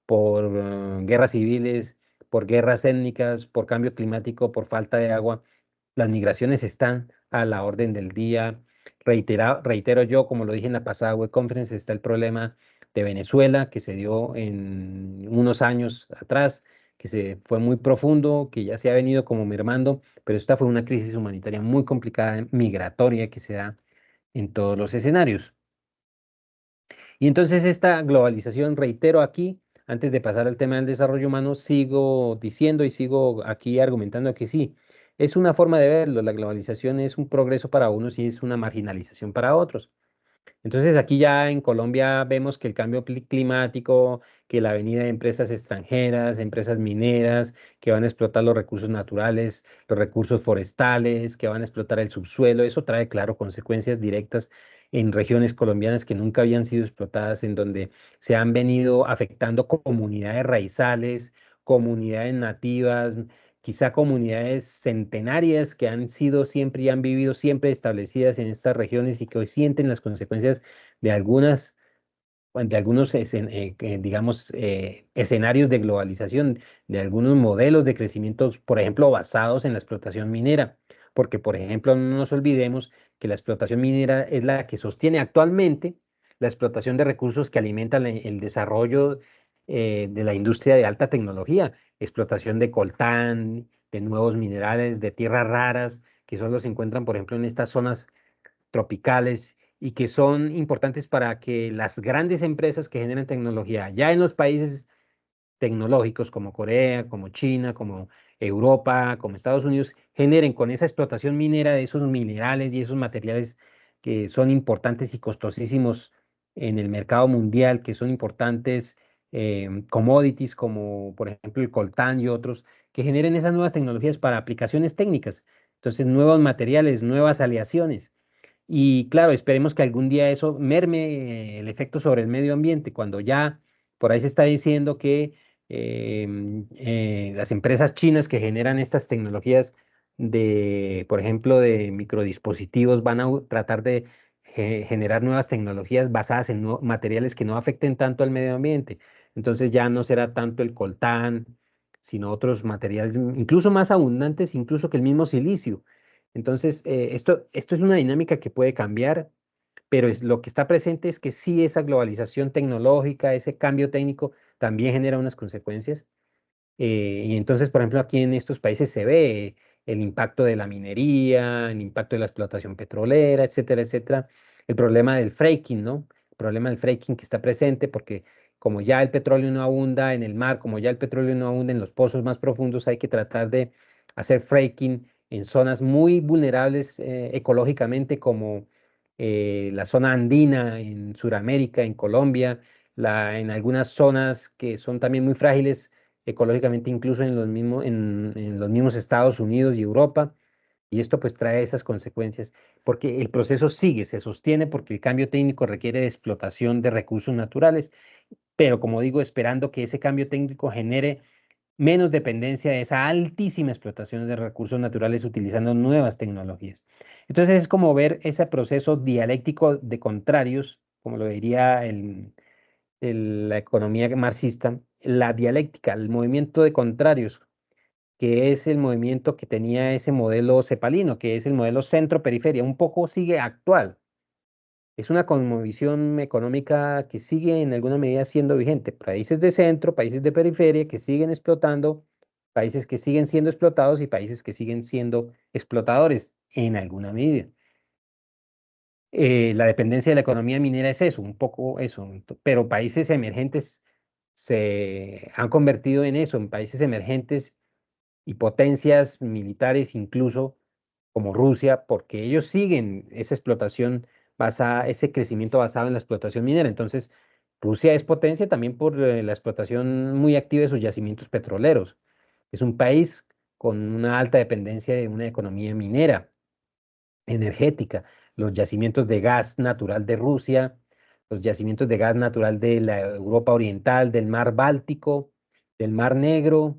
por guerras civiles, por guerras étnicas, por cambio climático, por falta de agua, las migraciones están a la orden del día. Reitero yo, como lo dije en la pasada web conference, está el problema de Venezuela que se dio en unos años atrás, que se fue muy profundo, que ya se ha venido como mermando, pero esta fue una crisis humanitaria muy complicada, migratoria, que se da en todos los escenarios. Y entonces esta globalización, reitero aquí, antes de pasar al tema del desarrollo humano, sigo diciendo y sigo aquí argumentando que sí, es una forma de verlo, la globalización es un progreso para unos y es una marginalización para otros. Entonces aquí ya en Colombia vemos que el cambio climático, que la venida de empresas extranjeras, empresas mineras, que van a explotar los recursos naturales, los recursos forestales, que van a explotar el subsuelo, eso trae, claro, consecuencias directas en regiones colombianas que nunca habían sido explotadas, en donde se han venido afectando comunidades raizales, comunidades nativas, quizá comunidades centenarias que han sido siempre y han vivido siempre establecidas en estas regiones y que hoy sienten las consecuencias de algunos, digamos, escenarios de globalización, de algunos modelos de crecimiento, por ejemplo, basados en la explotación minera. Porque, por ejemplo, no nos olvidemos que la explotación minera es la que sostiene actualmente la explotación de recursos que alimentan el desarrollo de la industria de alta tecnología, explotación de coltán, de nuevos minerales, de tierras raras, que solo se encuentran, por ejemplo, en estas zonas tropicales y que son importantes para que las grandes empresas que generan tecnología ya en los países tecnológicos como Corea, como China, como Europa, como Estados Unidos, generen con esa explotación minera de esos minerales y esos materiales que son importantes y costosísimos en el mercado mundial, que son importantes commodities como por ejemplo el coltán y otros, que generen esas nuevas tecnologías para aplicaciones técnicas. Entonces, nuevos materiales, nuevas aleaciones. Y claro, esperemos que algún día eso merme el efecto sobre el medio ambiente, cuando ya por ahí se está diciendo que las empresas chinas que generan estas tecnologías de, por ejemplo, de microdispositivos, van a tratar de generar nuevas tecnologías basadas en materiales que no afecten tanto al medio ambiente. Entonces ya no será tanto el coltán, sino otros materiales incluso más abundantes, incluso que el mismo silicio. Entonces, esto es una dinámica que puede cambiar, pero lo que está presente es que sí, esa globalización tecnológica, ese cambio técnico, también genera unas consecuencias. Y entonces, por ejemplo, aquí en estos países se ve el impacto de la minería, el impacto de la explotación petrolera, etcétera, etcétera. El problema del fracking, ¿no? El problema del fracking que está presente porque como ya el petróleo no abunda en el mar, como ya el petróleo no abunda en los pozos más profundos, hay que tratar de hacer fracking en zonas muy vulnerables ecológicamente como la zona andina en Sudamérica, en Colombia, en algunas zonas que son también muy frágiles ecológicamente, incluso en los mismos Estados Unidos y Europa. Y esto pues trae esas consecuencias, porque el proceso sigue, se sostiene porque el cambio técnico requiere de explotación de recursos naturales, pero como digo, esperando que ese cambio técnico genere menos dependencia de esa altísima explotación de recursos naturales utilizando nuevas tecnologías. Entonces es como ver ese proceso dialéctico de contrarios, como lo diría la economía marxista, la dialéctica, el movimiento de contrarios, que es el movimiento que tenía ese modelo cepalino, que es el modelo centro-periferia, un poco sigue actual. Es una cosmovisión económica que sigue en alguna medida siendo vigente. Países de centro, países de periferia que siguen explotando, países que siguen siendo explotados y países que siguen siendo explotadores en alguna medida. La dependencia de la economía minera es eso, un poco eso, pero países emergentes se han convertido en eso, en países emergentes y potencias militares incluso como Rusia, porque ellos siguen esa explotación basada, ese crecimiento basado en la explotación minera. Entonces, Rusia es potencia también por la explotación muy activa de sus yacimientos petroleros. Es un país con una alta dependencia de una economía minera energética, los yacimientos de gas natural de Rusia, los yacimientos de gas natural de la Europa Oriental, del mar Báltico, del mar Negro,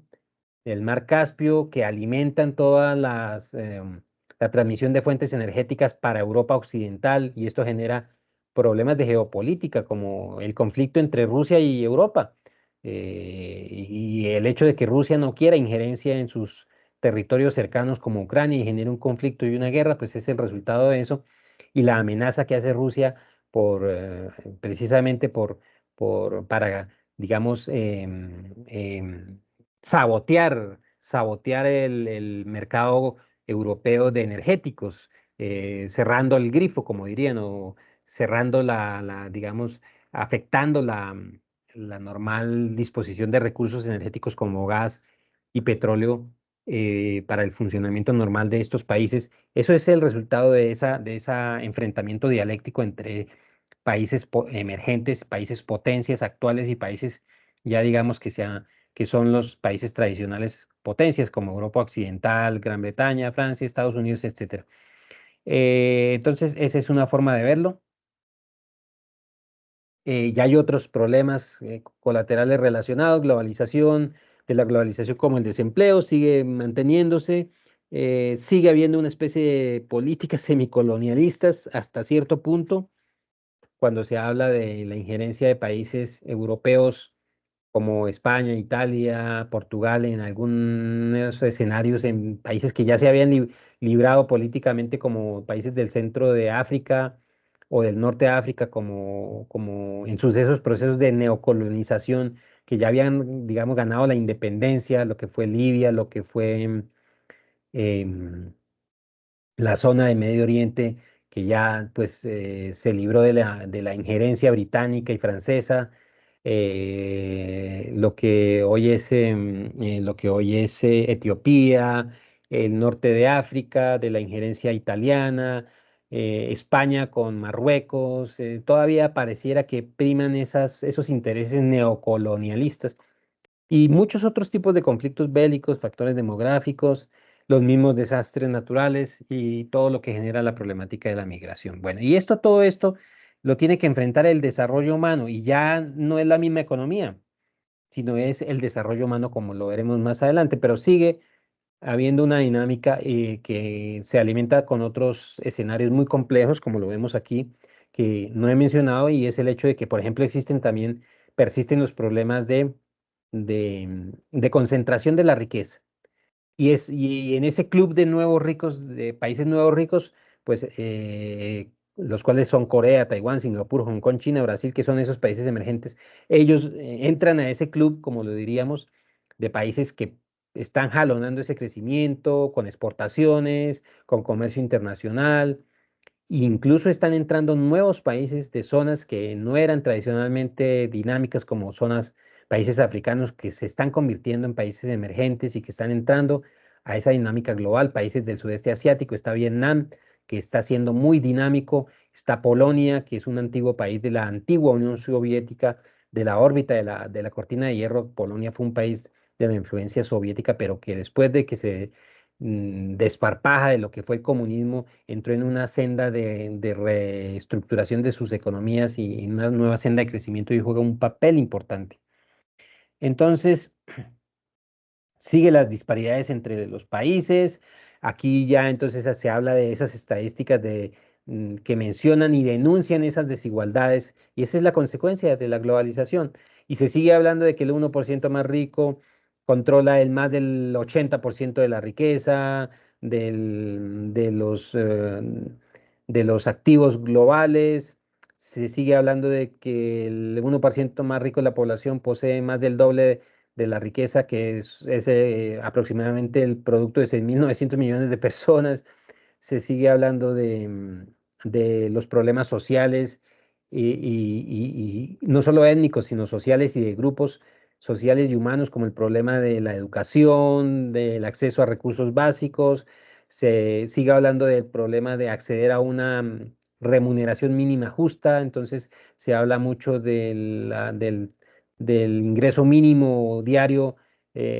del mar Caspio, que alimentan todas la transmisión de fuentes energéticas para Europa Occidental, y esto genera problemas de geopolítica, como el conflicto entre Rusia y Europa, y el hecho de que Rusia no quiera injerencia en sus territorios cercanos como Ucrania y genere un conflicto y una guerra, pues es el resultado de eso. Y la amenaza que hace Rusia precisamente para, digamos, sabotear el mercado europeo de energéticos, cerrando el grifo, como dirían, o cerrando digamos, afectando la normal disposición de recursos energéticos como gas y petróleo para el funcionamiento normal de estos países. Eso es el resultado de ese enfrentamiento dialéctico entre países emergentes, países potencias actuales y países ya digamos que son los países tradicionales potencias como Europa Occidental, Gran Bretaña, Francia, Estados Unidos, etcétera. Entonces, esa es una forma de verlo. Ya hay otros problemas colaterales relacionados, globalización, de la globalización como el desempleo sigue manteniéndose, sigue habiendo una especie de políticas semicolonialistas hasta cierto punto, cuando se habla de la injerencia de países europeos como España, Italia, Portugal, en algunos escenarios, en países que ya se habían librado políticamente como países del centro de África o del norte de África, como en esos procesos de neocolonización que ya habían, digamos, ganado la independencia, lo que fue Libia, lo que fue em, la zona de Medio Oriente, que ya pues se libró de de la injerencia británica y francesa, lo que hoy es Etiopía, el norte de África, de la injerencia italiana, España con Marruecos, todavía pareciera que priman esos intereses neocolonialistas y muchos otros tipos de conflictos bélicos, factores demográficos, los mismos desastres naturales y todo lo que genera la problemática de la migración. Bueno, y todo esto lo tiene que enfrentar el desarrollo humano y ya no es la misma economía, sino es el desarrollo humano como lo veremos más adelante, pero sigue habiendo una dinámica que se alimenta con otros escenarios muy complejos, como lo vemos aquí, que no he mencionado, y es el hecho de que, por ejemplo, persisten los problemas de concentración de la riqueza. Y en ese club de nuevos ricos, de países nuevos ricos, pues los cuales son Corea, Taiwán, Singapur, Hong Kong, China, Brasil, que son esos países emergentes, ellos entran a ese club, como lo diríamos, de países que están jalonando ese crecimiento con exportaciones, con comercio internacional. Incluso están entrando nuevos países de zonas que no eran tradicionalmente dinámicas como países africanos que se están convirtiendo en países emergentes y que están entrando a esa dinámica global. Países del sudeste asiático, está Vietnam, que está siendo muy dinámico, está Polonia, que es un antiguo país de la antigua Unión Soviética, de la órbita de la cortina de hierro. Polonia fue un país de la influencia soviética, pero que después de que se desparpaja de lo que fue el comunismo, entró en una senda de reestructuración de sus economías y en una nueva senda de crecimiento y juega un papel importante. Entonces, sigue las disparidades entre los países. Aquí ya entonces se habla de esas estadísticas que mencionan y denuncian esas desigualdades y esa es la consecuencia de la globalización. Y se sigue hablando de que el 1% más rico controla el más del 80% de la riqueza, de los activos globales. Se sigue hablando de que el 1% más rico de la población posee más del doble de la riqueza, que es aproximadamente el producto de 6.900 millones de personas. Se sigue hablando de los problemas sociales y no solo étnicos, sino sociales y de grupos sociales y humanos, como el problema de la educación, del acceso a recursos básicos. Se sigue hablando del problema de acceder a una remuneración mínima justa. Entonces se habla mucho del ingreso mínimo diario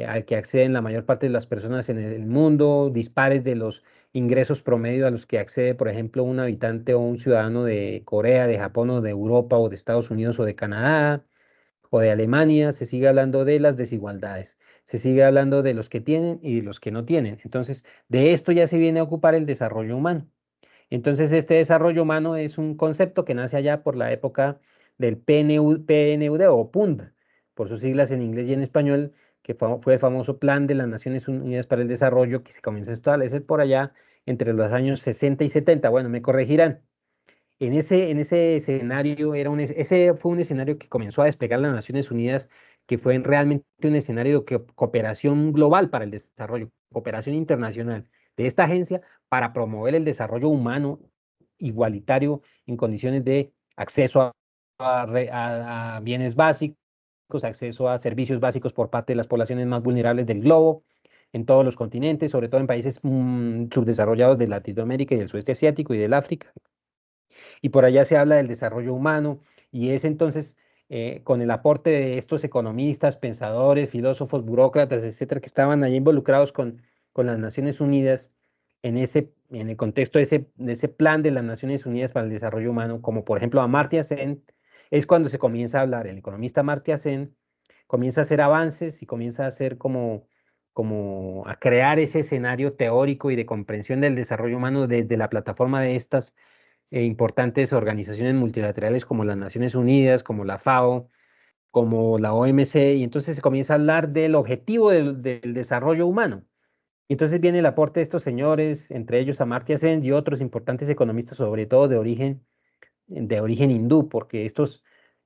al que acceden la mayor parte de las personas en el mundo, dispares de los ingresos promedio a los que accede, por ejemplo, un habitante o un ciudadano de Corea, de Japón o de Europa o de Estados Unidos o de Canadá o de Alemania. Se sigue hablando de las desigualdades, se sigue hablando de los que tienen y de los que no tienen. Entonces, de esto ya se viene a ocupar el desarrollo humano. Entonces, este desarrollo humano es un concepto que nace allá por la época del PNUD o PUND, por sus siglas en inglés y en español, que fue el famoso Plan de las Naciones Unidas para el Desarrollo, que se comenzó a establecer por allá entre los años 60 y 70. Bueno, me corregirán. En ese escenario, ese fue un escenario que comenzó a desplegar las Naciones Unidas, que fue realmente un escenario de cooperación global para el desarrollo, cooperación internacional de esta agencia para promover el desarrollo humano igualitario en condiciones de acceso a bienes básicos, acceso a servicios básicos por parte de las poblaciones más vulnerables del globo, en todos los continentes, sobre todo en países subdesarrollados de Latinoamérica y del sudeste asiático y del África. Y por allá se habla del desarrollo humano y es entonces con el aporte de estos economistas, pensadores, filósofos, burócratas, etcétera, que estaban allí involucrados con las Naciones Unidas en el contexto de ese plan de las Naciones Unidas para el Desarrollo Humano, como por ejemplo Amartya Sen, es cuando se comienza a hablar. El economista Amartya Sen comienza a hacer avances y comienza a hacer como a crear ese escenario teórico y de comprensión del desarrollo humano desde la plataforma de estas importantes organizaciones multilaterales como las Naciones Unidas, como la FAO, como la OMC, y entonces se comienza a hablar del objetivo del desarrollo humano. Y entonces viene el aporte de estos señores, entre ellos Amartya Sen y otros importantes economistas, sobre todo de origen hindú, porque estos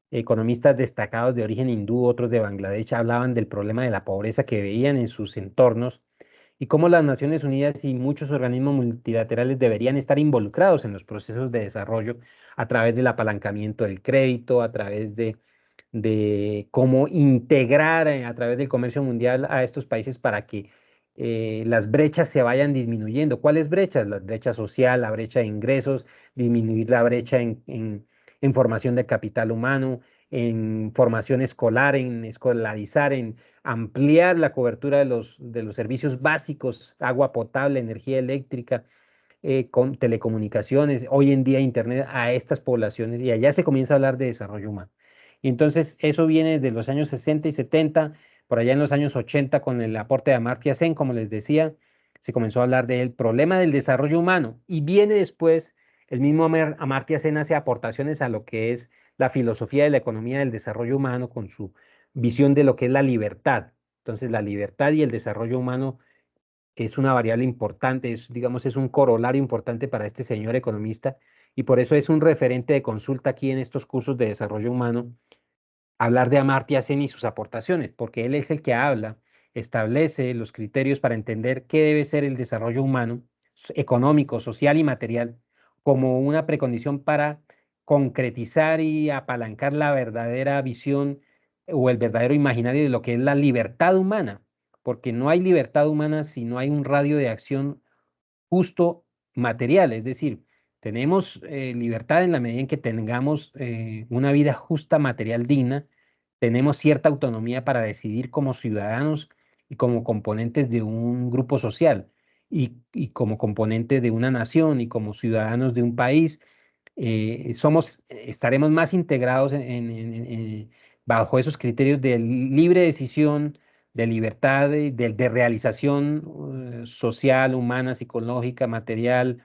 economistas destacados de origen hindú, otros de Bangladesh, hablaban del problema de la pobreza que veían en sus entornos y cómo las Naciones Unidas y muchos organismos multilaterales deberían estar involucrados en los procesos de desarrollo a través del apalancamiento del crédito, a través de cómo integrar a través del comercio mundial a estos países para que las brechas se vayan disminuyendo. ¿Cuáles brechas? La brecha social, la brecha de ingresos, disminuir la brecha en formación de capital humano, en formación escolar, en escolarizar, en ampliar la cobertura de los servicios básicos, agua potable, energía eléctrica, con telecomunicaciones, hoy en día Internet a estas poblaciones y allá se comienza a hablar de desarrollo humano. Y entonces eso viene de los años 60 y 70, por allá en los años 80 con el aporte de Amartya Sen, como les decía, se comenzó a hablar del problema del desarrollo humano y viene después el mismo Amartya Sen hace aportaciones a lo que es la filosofía de la economía del desarrollo humano con su visión de lo que es la libertad. Entonces la libertad y el desarrollo humano es una variable importante, es, digamos, es un corolario importante para este señor economista y por eso es un referente de consulta aquí en estos cursos de desarrollo humano hablar de Amartya Sen y sus aportaciones, porque él es el que habla, establece los criterios para entender qué debe ser el desarrollo humano, económico, social y material, como una precondición para concretizar y apalancar la verdadera visión o el verdadero imaginario de lo que es la libertad humana, porque no hay libertad humana si no hay un radio de acción justo material, es decir, tenemos libertad en la medida en que tengamos una vida justa material digna, tenemos cierta autonomía para decidir como ciudadanos y como componentes de un grupo social y como componente de una nación y como ciudadanos de un país estaremos más integrados bajo esos criterios de libre decisión, de libertad, de realización social, humana, psicológica, material,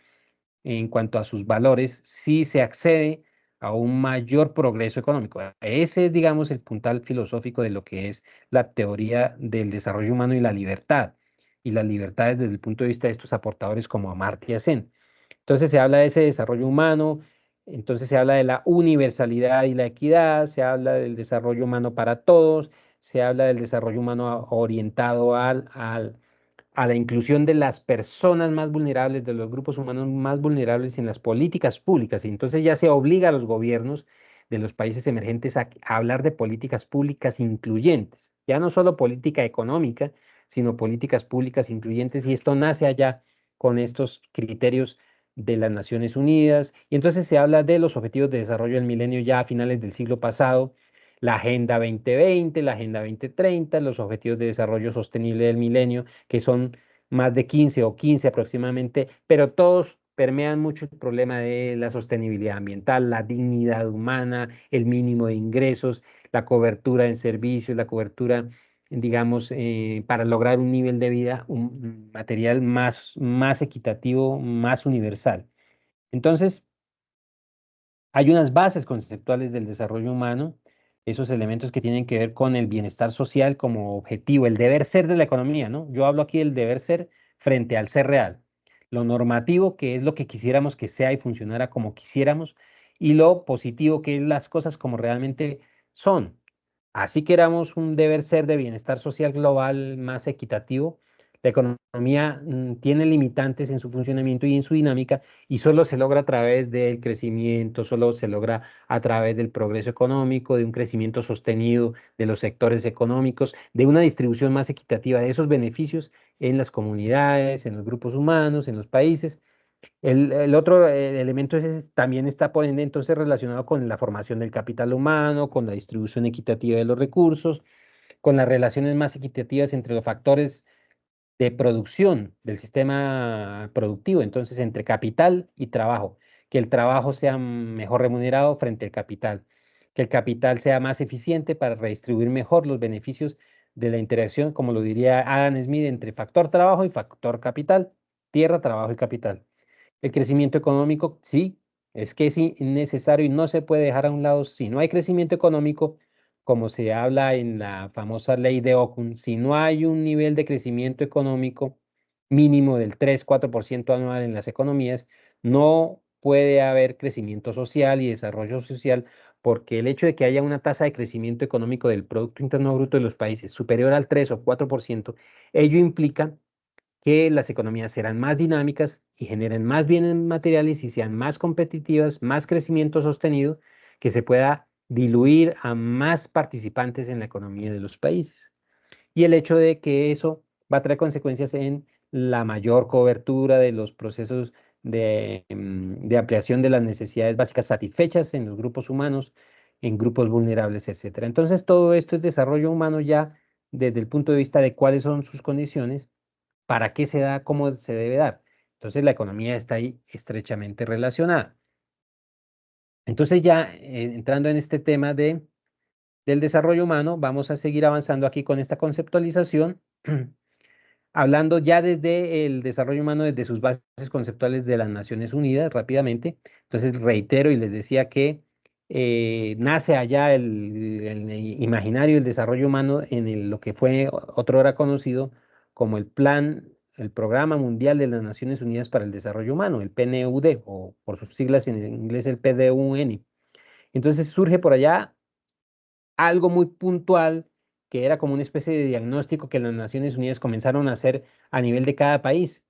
en cuanto a sus valores, si se accede a un mayor progreso económico. Ese es, digamos, el puntal filosófico de lo que es la teoría del desarrollo humano y la libertad. Y las libertades desde el punto de vista de estos aportadores como Amartya Sen. Entonces se habla de ese desarrollo humano, entonces se habla de la universalidad y la equidad, se habla del desarrollo humano para todos, se habla del desarrollo humano orientado a la inclusión de las personas más vulnerables, de los grupos humanos más vulnerables en las políticas públicas. Y entonces ya se obliga a los gobiernos de los países emergentes a hablar de políticas públicas incluyentes, ya no solo política económica, sino políticas públicas incluyentes. Y esto nace allá con estos criterios de las Naciones Unidas. Y entonces se habla de los objetivos de desarrollo del milenio ya a finales del siglo pasado, la Agenda 2020, la Agenda 2030, los objetivos de desarrollo sostenible del milenio, que son más de 15 o 15 aproximadamente, pero todos permean mucho el problema de la sostenibilidad ambiental, la dignidad humana, el mínimo de ingresos, la cobertura en servicios, la cobertura, digamos, para lograr un nivel de vida un material más equitativo, más universal. Entonces, hay unas bases conceptuales del desarrollo humano, esos elementos que tienen que ver con el bienestar social como objetivo, el deber ser de la economía, ¿no? Yo hablo aquí del deber ser frente al ser real, lo normativo, que es lo que quisiéramos que sea y funcionara como quisiéramos, y lo positivo, que es las cosas como realmente son. Así que éramos un deber ser de bienestar social global más equitativo. La economía tiene limitantes en su funcionamiento y en su dinámica y solo se logra a través del crecimiento, solo se logra a través del progreso económico, de un crecimiento sostenido de los sectores económicos, de una distribución más equitativa de esos beneficios en las comunidades, en los grupos humanos, en los países. El otro elemento también está por ende entonces relacionado con la formación del capital humano, con la distribución equitativa de los recursos, con las relaciones más equitativas entre los factores de producción del sistema productivo, entonces entre capital y trabajo, que el trabajo sea mejor remunerado frente al capital, que el capital sea más eficiente para redistribuir mejor los beneficios de la interacción, como lo diría Adam Smith, entre factor trabajo y factor capital, tierra, trabajo y capital. El crecimiento económico, sí, es que es necesario y no se puede dejar a un lado. Si no hay crecimiento económico, como se habla en la famosa ley de Okun, si no hay un nivel de crecimiento económico mínimo del 3-4% anual en las economías, no puede haber crecimiento social y desarrollo social, porque el hecho de que haya una tasa de crecimiento económico del Producto Interno Bruto de los países superior al 3 o 4%, ello implica que las economías serán más dinámicas y generen más bienes materiales y sean más competitivas, más crecimiento sostenido, que se pueda diluir a más participantes en la economía de los países. Y el hecho de que eso va a traer consecuencias en la mayor cobertura de los procesos de ampliación de las necesidades básicas satisfechas en los grupos humanos, en grupos vulnerables, etcétera. Entonces, todo esto es desarrollo humano ya desde el punto de vista de cuáles son sus condiciones, para qué se da, cómo se debe dar. Entonces, la economía está ahí estrechamente relacionada. Entonces, ya entrando en este tema del desarrollo humano, vamos a seguir avanzando aquí con esta conceptualización. Hablando ya desde el desarrollo humano, desde sus bases conceptuales de las Naciones Unidas, rápidamente. Entonces, reitero y les decía que nace allá el imaginario del desarrollo humano en lo que fue otrora conocido como el Programa Mundial de las Naciones Unidas para el Desarrollo Humano, el PNUD, o por sus siglas en inglés el PDUN. Entonces surge por allá algo muy puntual, que era como una especie de diagnóstico que las Naciones Unidas comenzaron a hacer a nivel de cada país.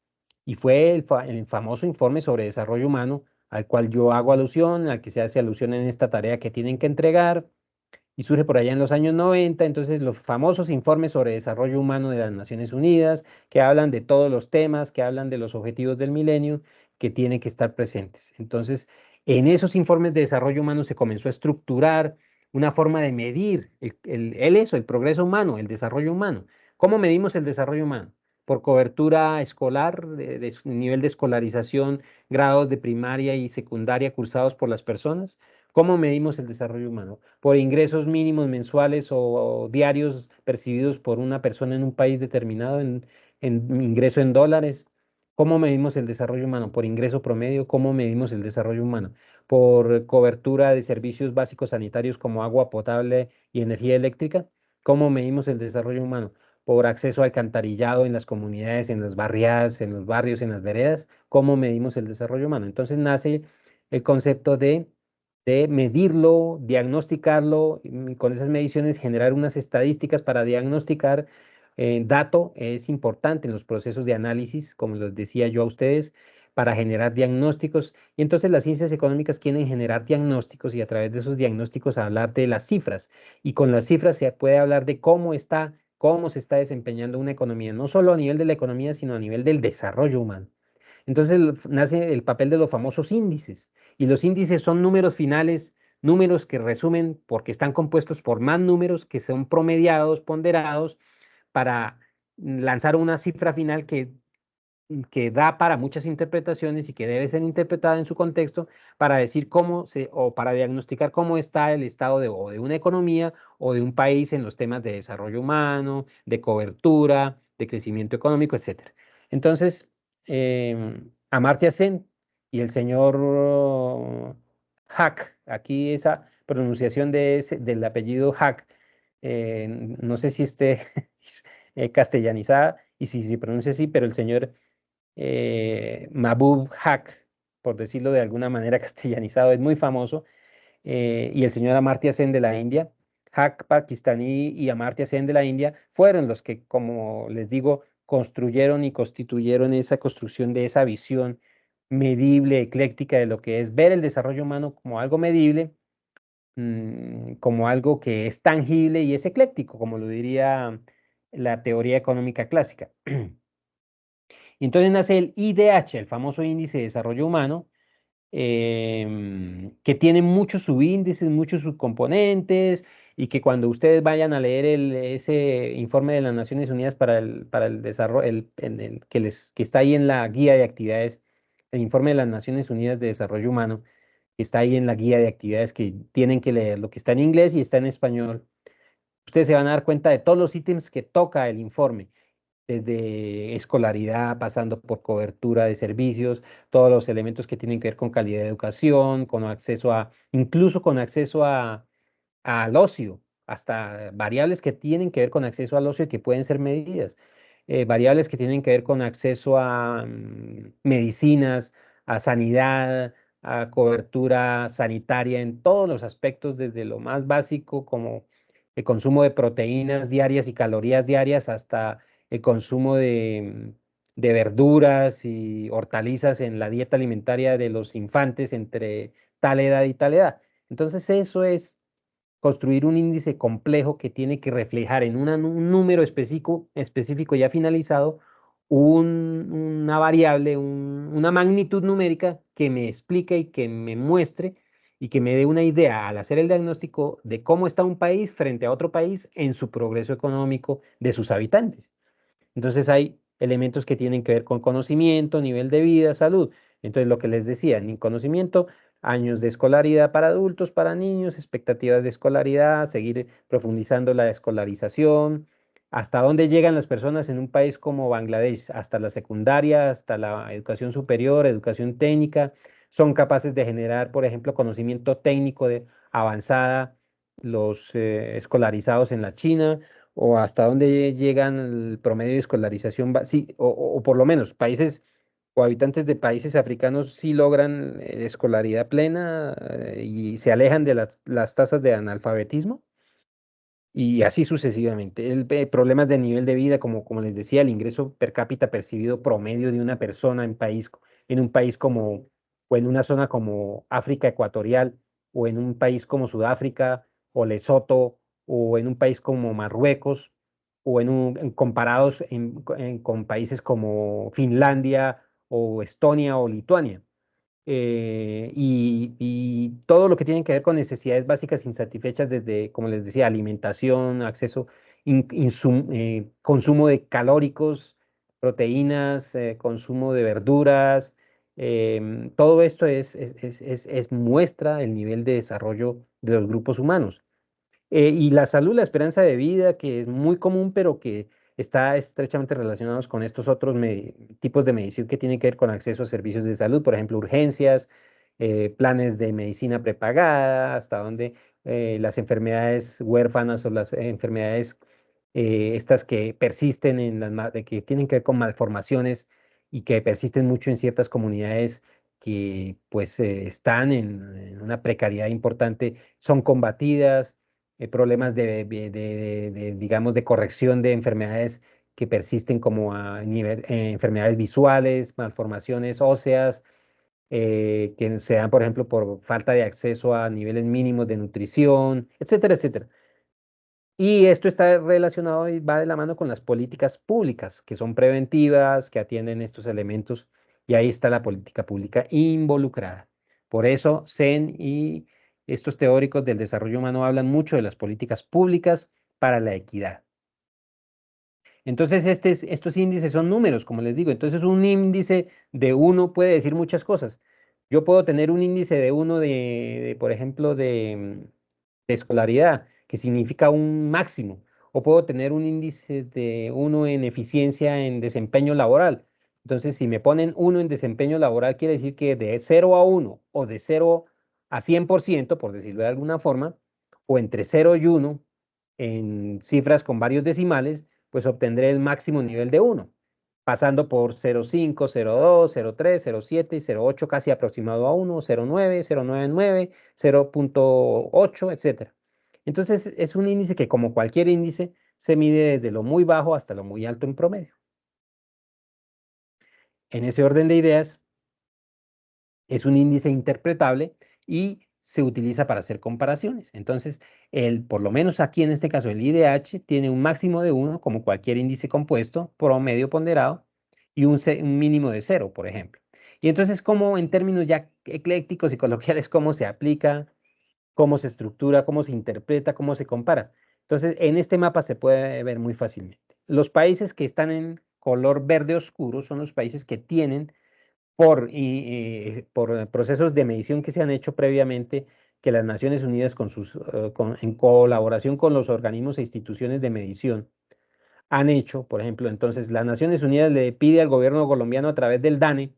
Y fue el famoso informe sobre desarrollo humano, al cual yo hago alusión, al que se hace alusión en esta tarea que tienen que entregar, y surge por allá en los años 90, entonces los famosos informes sobre desarrollo humano de las Naciones Unidas, que hablan de todos los temas, que hablan de los objetivos del milenio, que tienen que estar presentes. Entonces, en esos informes de desarrollo humano se comenzó a estructurar una forma de medir el progreso humano, el desarrollo humano. ¿Cómo medimos el desarrollo humano? Por cobertura escolar, de nivel de escolarización, grados de primaria y secundaria cursados por las personas. ¿Cómo medimos el desarrollo humano? Por ingresos mínimos mensuales o diarios percibidos por una persona en un país determinado en ingreso en dólares. ¿Cómo medimos el desarrollo humano? Por ingreso promedio. ¿Cómo medimos el desarrollo humano? Por cobertura de servicios básicos sanitarios como agua potable y energía eléctrica. ¿Cómo medimos el desarrollo humano? Por acceso al alcantarillado en las comunidades, en las barriadas, en los barrios, en las veredas. ¿Cómo medimos el desarrollo humano? Entonces nace el concepto de medirlo, diagnosticarlo, y con esas mediciones generar unas estadísticas para diagnosticar. Dato es importante en los procesos de análisis, como les decía yo a ustedes, para generar diagnósticos. Y entonces las ciencias económicas quieren generar diagnósticos y a través de esos diagnósticos hablar de las cifras. Y con las cifras se puede hablar de cómo se está desempeñando una economía, no solo a nivel de la economía, sino a nivel del desarrollo humano. Entonces nace el papel de los famosos índices. Y los índices son números finales, números que resumen porque están compuestos por más números que son promediados, ponderados, para lanzar una cifra final que da para muchas interpretaciones y que debe ser interpretada en su contexto para decir o para diagnosticar cómo está el estado o de una economía o de un país en los temas de desarrollo humano, de cobertura, de crecimiento económico, etcétera. Entonces, Amartya Sen y el señor Hack, aquí esa pronunciación del apellido Hack, no sé si esté castellanizada y si se pronuncia así, pero el señor Mahbub Haq, por decirlo de alguna manera castellanizado, es muy famoso, y el señor Amartya Sen de la India, Haq pakistaní y Amartya Sen de la India, fueron los que, como les digo, construyeron y constituyeron esa construcción de esa visión medible, ecléctica de lo que es ver el desarrollo humano como algo medible, como algo que es tangible y es ecléctico, como lo diría la teoría económica clásica. Y entonces nace el IDH, el famoso Índice de Desarrollo Humano, que tiene muchos subíndices, muchos subcomponentes, y que cuando ustedes vayan a leer ese informe de las Naciones Unidas para el desarrollo, que está ahí en la guía de actividades, el informe de las Naciones Unidas de Desarrollo Humano, que está ahí en la guía de actividades que tienen que leer, lo que está en inglés y está en español, ustedes se van a dar cuenta de todos los ítems que toca el informe desde escolaridad, pasando por cobertura de servicios, todos los elementos que tienen que ver con calidad de educación, con acceso incluso con acceso al ocio, hasta variables que tienen que ver con acceso al ocio y que pueden ser medidas, variables que tienen que ver con acceso a medicinas, a sanidad, a cobertura sanitaria en todos los aspectos, desde lo más básico como el consumo de proteínas diarias y calorías diarias hasta el consumo de verduras y hortalizas en la dieta alimentaria de los infantes entre tal edad y tal edad. Entonces eso es construir un índice complejo que tiene que reflejar en un número específico ya finalizado una variable, una magnitud numérica que me explique y que me muestre y que me dé una idea al hacer el diagnóstico de cómo está un país frente a otro país en su progreso económico de sus habitantes. Entonces hay elementos que tienen que ver con conocimiento, nivel de vida, salud. Entonces lo que les decía, en conocimiento, años de escolaridad para adultos, para niños, expectativas de escolaridad, seguir profundizando la escolarización, hasta dónde llegan las personas en un país como Bangladesh, hasta la secundaria, hasta la educación superior, educación técnica, son capaces de generar, por ejemplo, conocimiento técnico de avanzada, los escolarizados en la China o hasta dónde llegan el promedio de escolarización, sí, o por lo menos países o habitantes de países africanos sí logran escolaridad plena y se alejan de las tasas de analfabetismo y así sucesivamente. Problemas de nivel de vida, como les decía, el ingreso per cápita percibido promedio de una persona en un país como, o en una zona como África Ecuatorial, o en un país como Sudáfrica, o Lesoto, o en un país como Marruecos, o comparados con países como Finlandia, o Estonia, o Lituania y todo lo que tiene que ver con necesidades básicas insatisfechas desde, como les decía, alimentación, acceso, consumo de calóricos, proteínas, consumo de verduras, todo esto es muestra el nivel de desarrollo de los grupos humanos. Y la salud, la esperanza de vida, que es muy común, pero que está estrechamente relacionados con estos otros tipos de medición que tienen que ver con acceso a servicios de salud, por ejemplo, urgencias, planes de medicina prepagada, hasta donde las enfermedades huérfanas o las enfermedades estas que persisten que tienen que ver con malformaciones y que persisten mucho en ciertas comunidades que pues están en una precariedad importante, son combatidas problemas digamos, de corrección de enfermedades que persisten como a nivel, enfermedades visuales, malformaciones óseas, que se dan, por ejemplo, por falta de acceso a niveles mínimos de nutrición, etcétera, etcétera. Y esto está relacionado y va de la mano con las políticas públicas, que son preventivas, que atienden estos elementos, y ahí está la política pública involucrada. Por eso, CEN y estos teóricos del desarrollo humano hablan mucho de las políticas públicas para la equidad. Entonces, estos índices son números, como les digo. Entonces, un índice de uno puede decir muchas cosas. Yo puedo tener un índice de uno por ejemplo, de escolaridad, que significa un máximo, o puedo tener un índice de uno en eficiencia en desempeño laboral. Entonces, si me ponen uno en desempeño laboral, quiere decir que de 0 a 1 o de 0 a 100%, por decirlo de alguna forma, o entre 0 y 1 en cifras con varios decimales, pues obtendré el máximo nivel de uno, pasando por 0,5, 0,2, 0,3, 0,7 y 0,8, casi aproximado a 1, 0,9, 0,99, 0,8, etcétera. Entonces es un índice que, como cualquier índice, se mide desde lo muy bajo hasta lo muy alto en promedio. En ese orden de ideas, es un índice interpretable y se utiliza para hacer comparaciones. Entonces, por lo menos aquí en este caso, el IDH tiene un máximo de 1, como cualquier índice compuesto, promedio ponderado, y un mínimo de 0, por ejemplo. Y entonces, como en términos ya eclécticos y coloquiales, cómo se aplica, cómo se estructura, cómo se interpreta, cómo se compara. Entonces, en este mapa se puede ver muy fácilmente. Los países que están en color verde oscuro son los países que tienen por procesos de medición que se han hecho previamente, que las Naciones Unidas en colaboración con los organismos e instituciones de medición han hecho. Por ejemplo, entonces las Naciones Unidas le pide al gobierno colombiano a través del DANE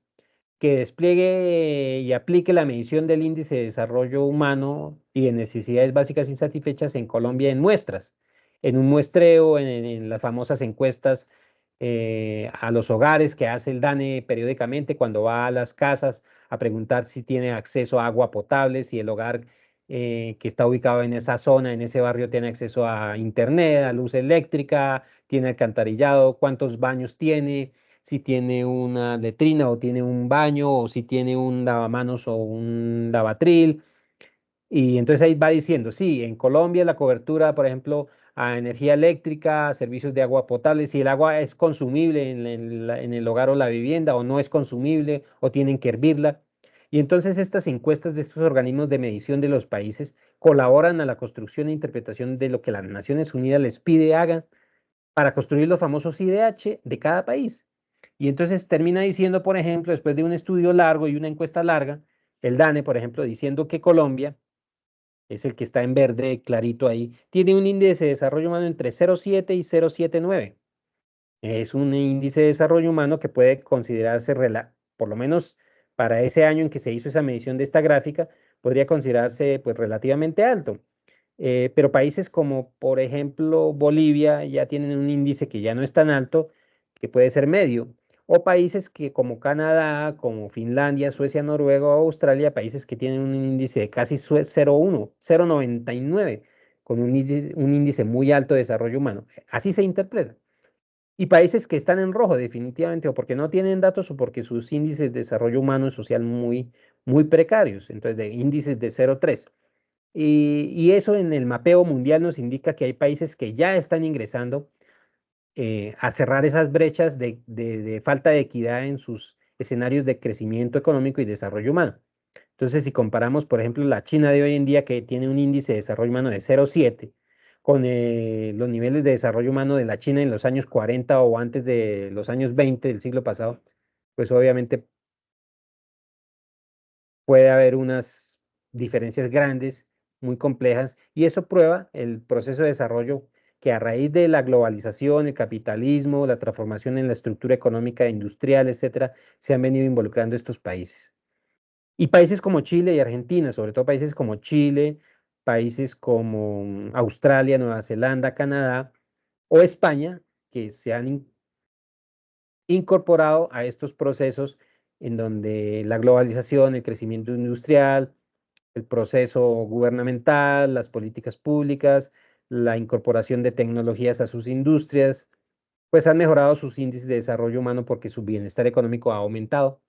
que despliegue y aplique la medición del índice de desarrollo humano y de necesidades básicas insatisfechas en Colombia en muestras, en un muestreo, en las famosas encuestas a los hogares que hace el DANE periódicamente cuando va a las casas a preguntar si tiene acceso a agua potable, si el hogar que está ubicado en esa zona, en ese barrio, tiene acceso a internet, a luz eléctrica, tiene alcantarillado, cuántos baños tiene, si tiene una letrina o tiene un baño o si tiene un lavamanos o un lavatril. Y entonces ahí va diciendo, sí, en Colombia la cobertura, por ejemplo, a energía eléctrica, a servicios de agua potable, si el agua es consumible en el hogar o la vivienda o no es consumible o tienen que hervirla. Y entonces estas encuestas de estos organismos de medición de los países colaboran a la construcción e interpretación de lo que las Naciones Unidas les pide hagan para construir los famosos IDH de cada país. Y entonces termina diciendo, por ejemplo, después de un estudio largo y una encuesta larga, el DANE, por ejemplo, diciendo que Colombia es el que está en verde clarito ahí, tiene un índice de desarrollo humano entre 0,7 y 0,79. Es un índice de desarrollo humano que puede considerarse, por lo menos para ese año en que se hizo esa medición de esta gráfica, podría considerarse pues relativamente alto. Pero países como, por ejemplo, Bolivia ya tienen un índice que ya no es tan alto, que puede ser medio. O países que como Canadá, como Finlandia, Suecia, Noruega o Australia, países que tienen un índice de casi 0,1, 0,99, con un índice muy alto de desarrollo humano. Así se interpreta. Y países que están en rojo definitivamente, o porque no tienen datos o porque sus índices de desarrollo humano y social muy precarios, entonces de índices de 0,3. Y eso en el mapeo mundial nos indica que hay países que ya están ingresando a cerrar esas brechas de falta de equidad en sus escenarios de crecimiento económico y desarrollo humano. Entonces, si comparamos, por ejemplo, la China de hoy en día, que tiene un índice de desarrollo humano de 0,7, con los niveles de desarrollo humano de la China en los años 40 o antes de los años 20 del siglo pasado, pues obviamente puede haber unas diferencias grandes, muy complejas, y eso prueba el proceso de desarrollo que a raíz de la globalización, el capitalismo, la transformación en la estructura económica industrial, etcétera, se han venido involucrando estos países. Y países como Chile y Argentina, sobre todo países como Chile, países como Australia, Nueva Zelanda, Canadá o España, que se han incorporado a estos procesos en donde la globalización, el crecimiento industrial, el proceso gubernamental, las políticas públicas, la incorporación de tecnologías a sus industrias, pues han mejorado sus índices de desarrollo humano porque su bienestar económico ha aumentado.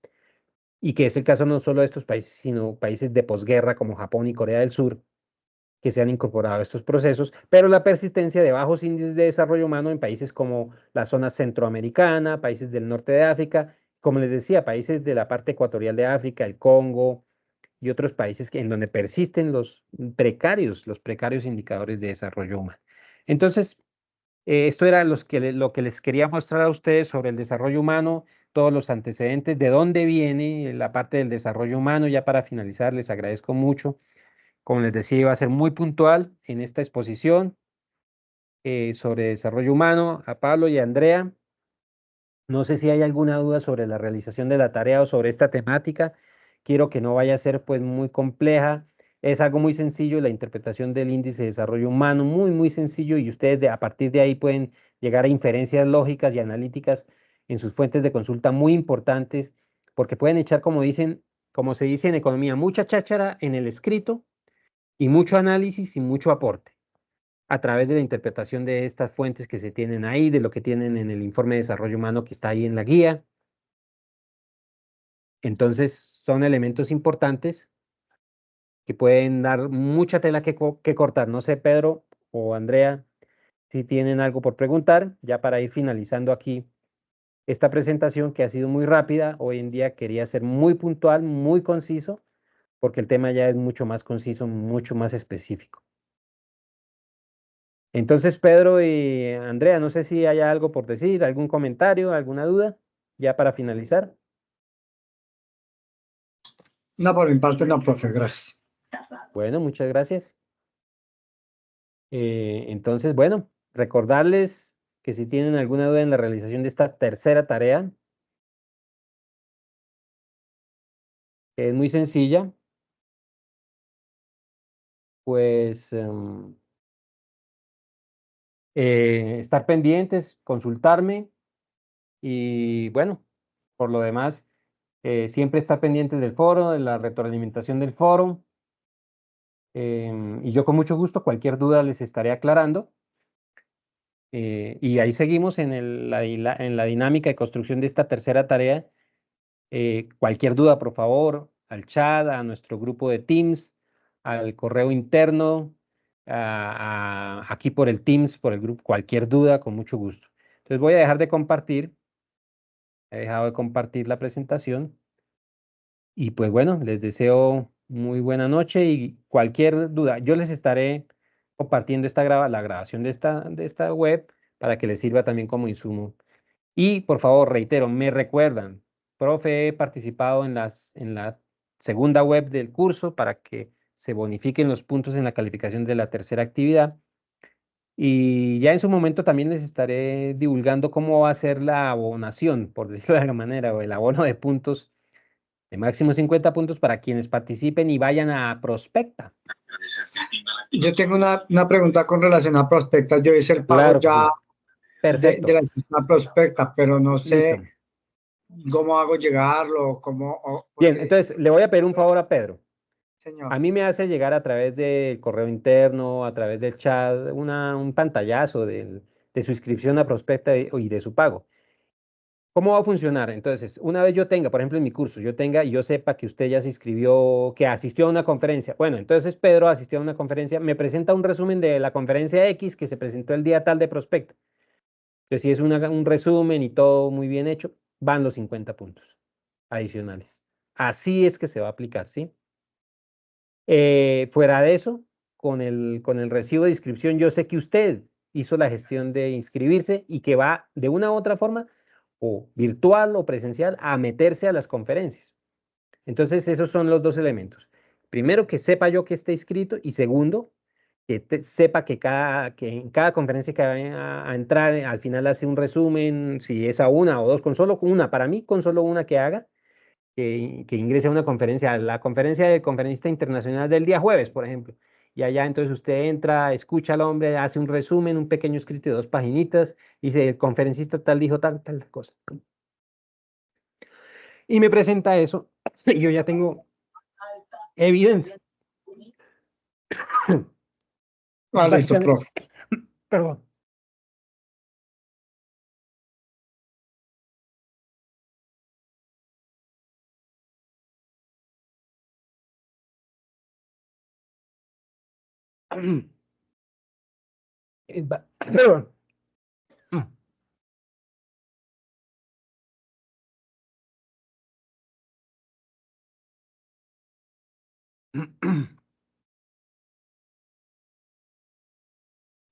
Y que es el caso no solo de estos países, sino países de posguerra como Japón y Corea del Sur, que se han incorporado a estos procesos, pero la persistencia de bajos índices de desarrollo humano en países como la zona centroamericana, países del norte de África, como les decía, países de la parte ecuatorial de África, el Congo y otros países en donde persisten los precarios indicadores de desarrollo humano. Entonces, esto era lo que les quería mostrar a ustedes sobre el desarrollo humano, todos los antecedentes, de dónde viene la parte del desarrollo humano. Ya para finalizar, les agradezco mucho. Como les decía, iba a ser muy puntual en esta exposición sobre desarrollo humano a Pablo y a Andrea. No sé si hay alguna duda sobre la realización de la tarea o sobre esta temática. Quiero que no vaya a ser pues muy compleja. Es algo muy sencillo, la interpretación del índice de desarrollo humano, muy sencillo, y ustedes a partir de ahí pueden llegar a inferencias lógicas y analíticas en sus fuentes de consulta muy importantes, porque pueden echar, como dicen, como se dice en economía, mucha cháchara en el escrito y mucho análisis y mucho aporte a través de la interpretación de estas fuentes que se tienen ahí, de lo que tienen en el informe de desarrollo humano que está ahí en la guía. Entonces, son elementos importantes que pueden dar mucha tela que cortar. No sé, Pedro o Andrea, si tienen algo por preguntar, ya para ir finalizando aquí esta presentación que ha sido muy rápida. Hoy en día quería ser muy puntual, muy conciso, porque el tema ya es mucho más conciso, mucho más específico. Entonces, Pedro y Andrea, no sé si hay algo por decir, algún comentario, alguna duda, ya para finalizar. No, por mi parte no, profe, gracias. Bueno, muchas gracias. Entonces, bueno, recordarles que si tienen alguna duda en la realización de esta tercera tarea, que es muy sencilla, pues estar pendientes, consultarme y bueno, por lo demás, siempre estar pendientes del foro, de la retroalimentación del foro. Y yo con mucho gusto cualquier duda les estaré aclarando. Y ahí seguimos en en la dinámica de construcción de esta tercera tarea. Cualquier duda, por favor, al chat, a nuestro grupo de Teams, al correo interno, aquí por el Teams, por el grupo, cualquier duda, con mucho gusto. Entonces voy a dejar de compartir, he dejado de compartir la presentación y pues bueno, les deseo muy buena noche y cualquier duda, yo les estaré compartiendo la grabación de de esta web para que les sirva también como insumo. Y por favor, reitero, me recuerdan, profe, he participado en en la segunda web del curso para que se bonifiquen los puntos en la calificación de la tercera actividad. Y ya en su momento también les estaré divulgando cómo va a ser la abonación, por decirlo de alguna manera, o el abono de puntos de máximo 50 puntos para quienes participen y vayan a Prospecta. Yo tengo una pregunta con relación a Prospecta. Yo hice el pago Claro que ya sí. de Perfecto. la sistema Prospecta, pero no Listo. sé cómo hago llegarlo, Bien, porque, entonces le voy a pedir un favor a Pedro. A señor, mí me hace llegar a través del correo interno, a través del chat, un pantallazo de su inscripción a Prospecta y de su pago. ¿Cómo va a funcionar? Entonces, una vez yo tenga, por ejemplo, en mi curso, yo tenga y yo sepa que usted ya se inscribió, que asistió a una conferencia. Bueno, entonces Pedro asistió a una conferencia, me presenta un resumen de la conferencia X que se presentó el día tal de Prospecta. Entonces, si es un resumen y todo muy bien hecho, van los 50 puntos adicionales. Así es que se va a aplicar, ¿sí? Fuera de eso, con el recibo de inscripción, yo sé que usted hizo la gestión de inscribirse y que va de una u otra forma, o virtual o presencial, a meterse a las conferencias. Entonces, esos son los dos elementos. Primero, que sepa yo que esté inscrito y segundo, que sepa que, que en cada conferencia que vaya a entrar, al final hace un resumen, si es a una o dos, con solo una, para mí con solo una que haga que ingrese a una conferencia, a la conferencia del conferencista internacional del día jueves, por ejemplo. Y allá entonces usted entra, escucha al hombre, hace un resumen, un pequeño escrito de 2 paginitas, dice, el conferencista tal dijo tal cosa. Y me presenta eso, y yo ya tengo evidencia. Es listo, básicamente, profe. perdón. Perdón.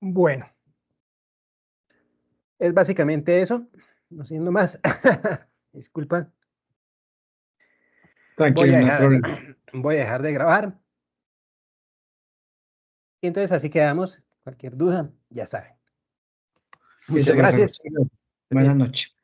Bueno, es básicamente eso, no siendo más. Disculpa, Tranquilo, no hay problema. voy a dejar de grabar. Y entonces así quedamos. Cualquier duda, ya saben. Listo, Muchas profe. gracias. Muchas gracias. Muy Buenas bien. noches.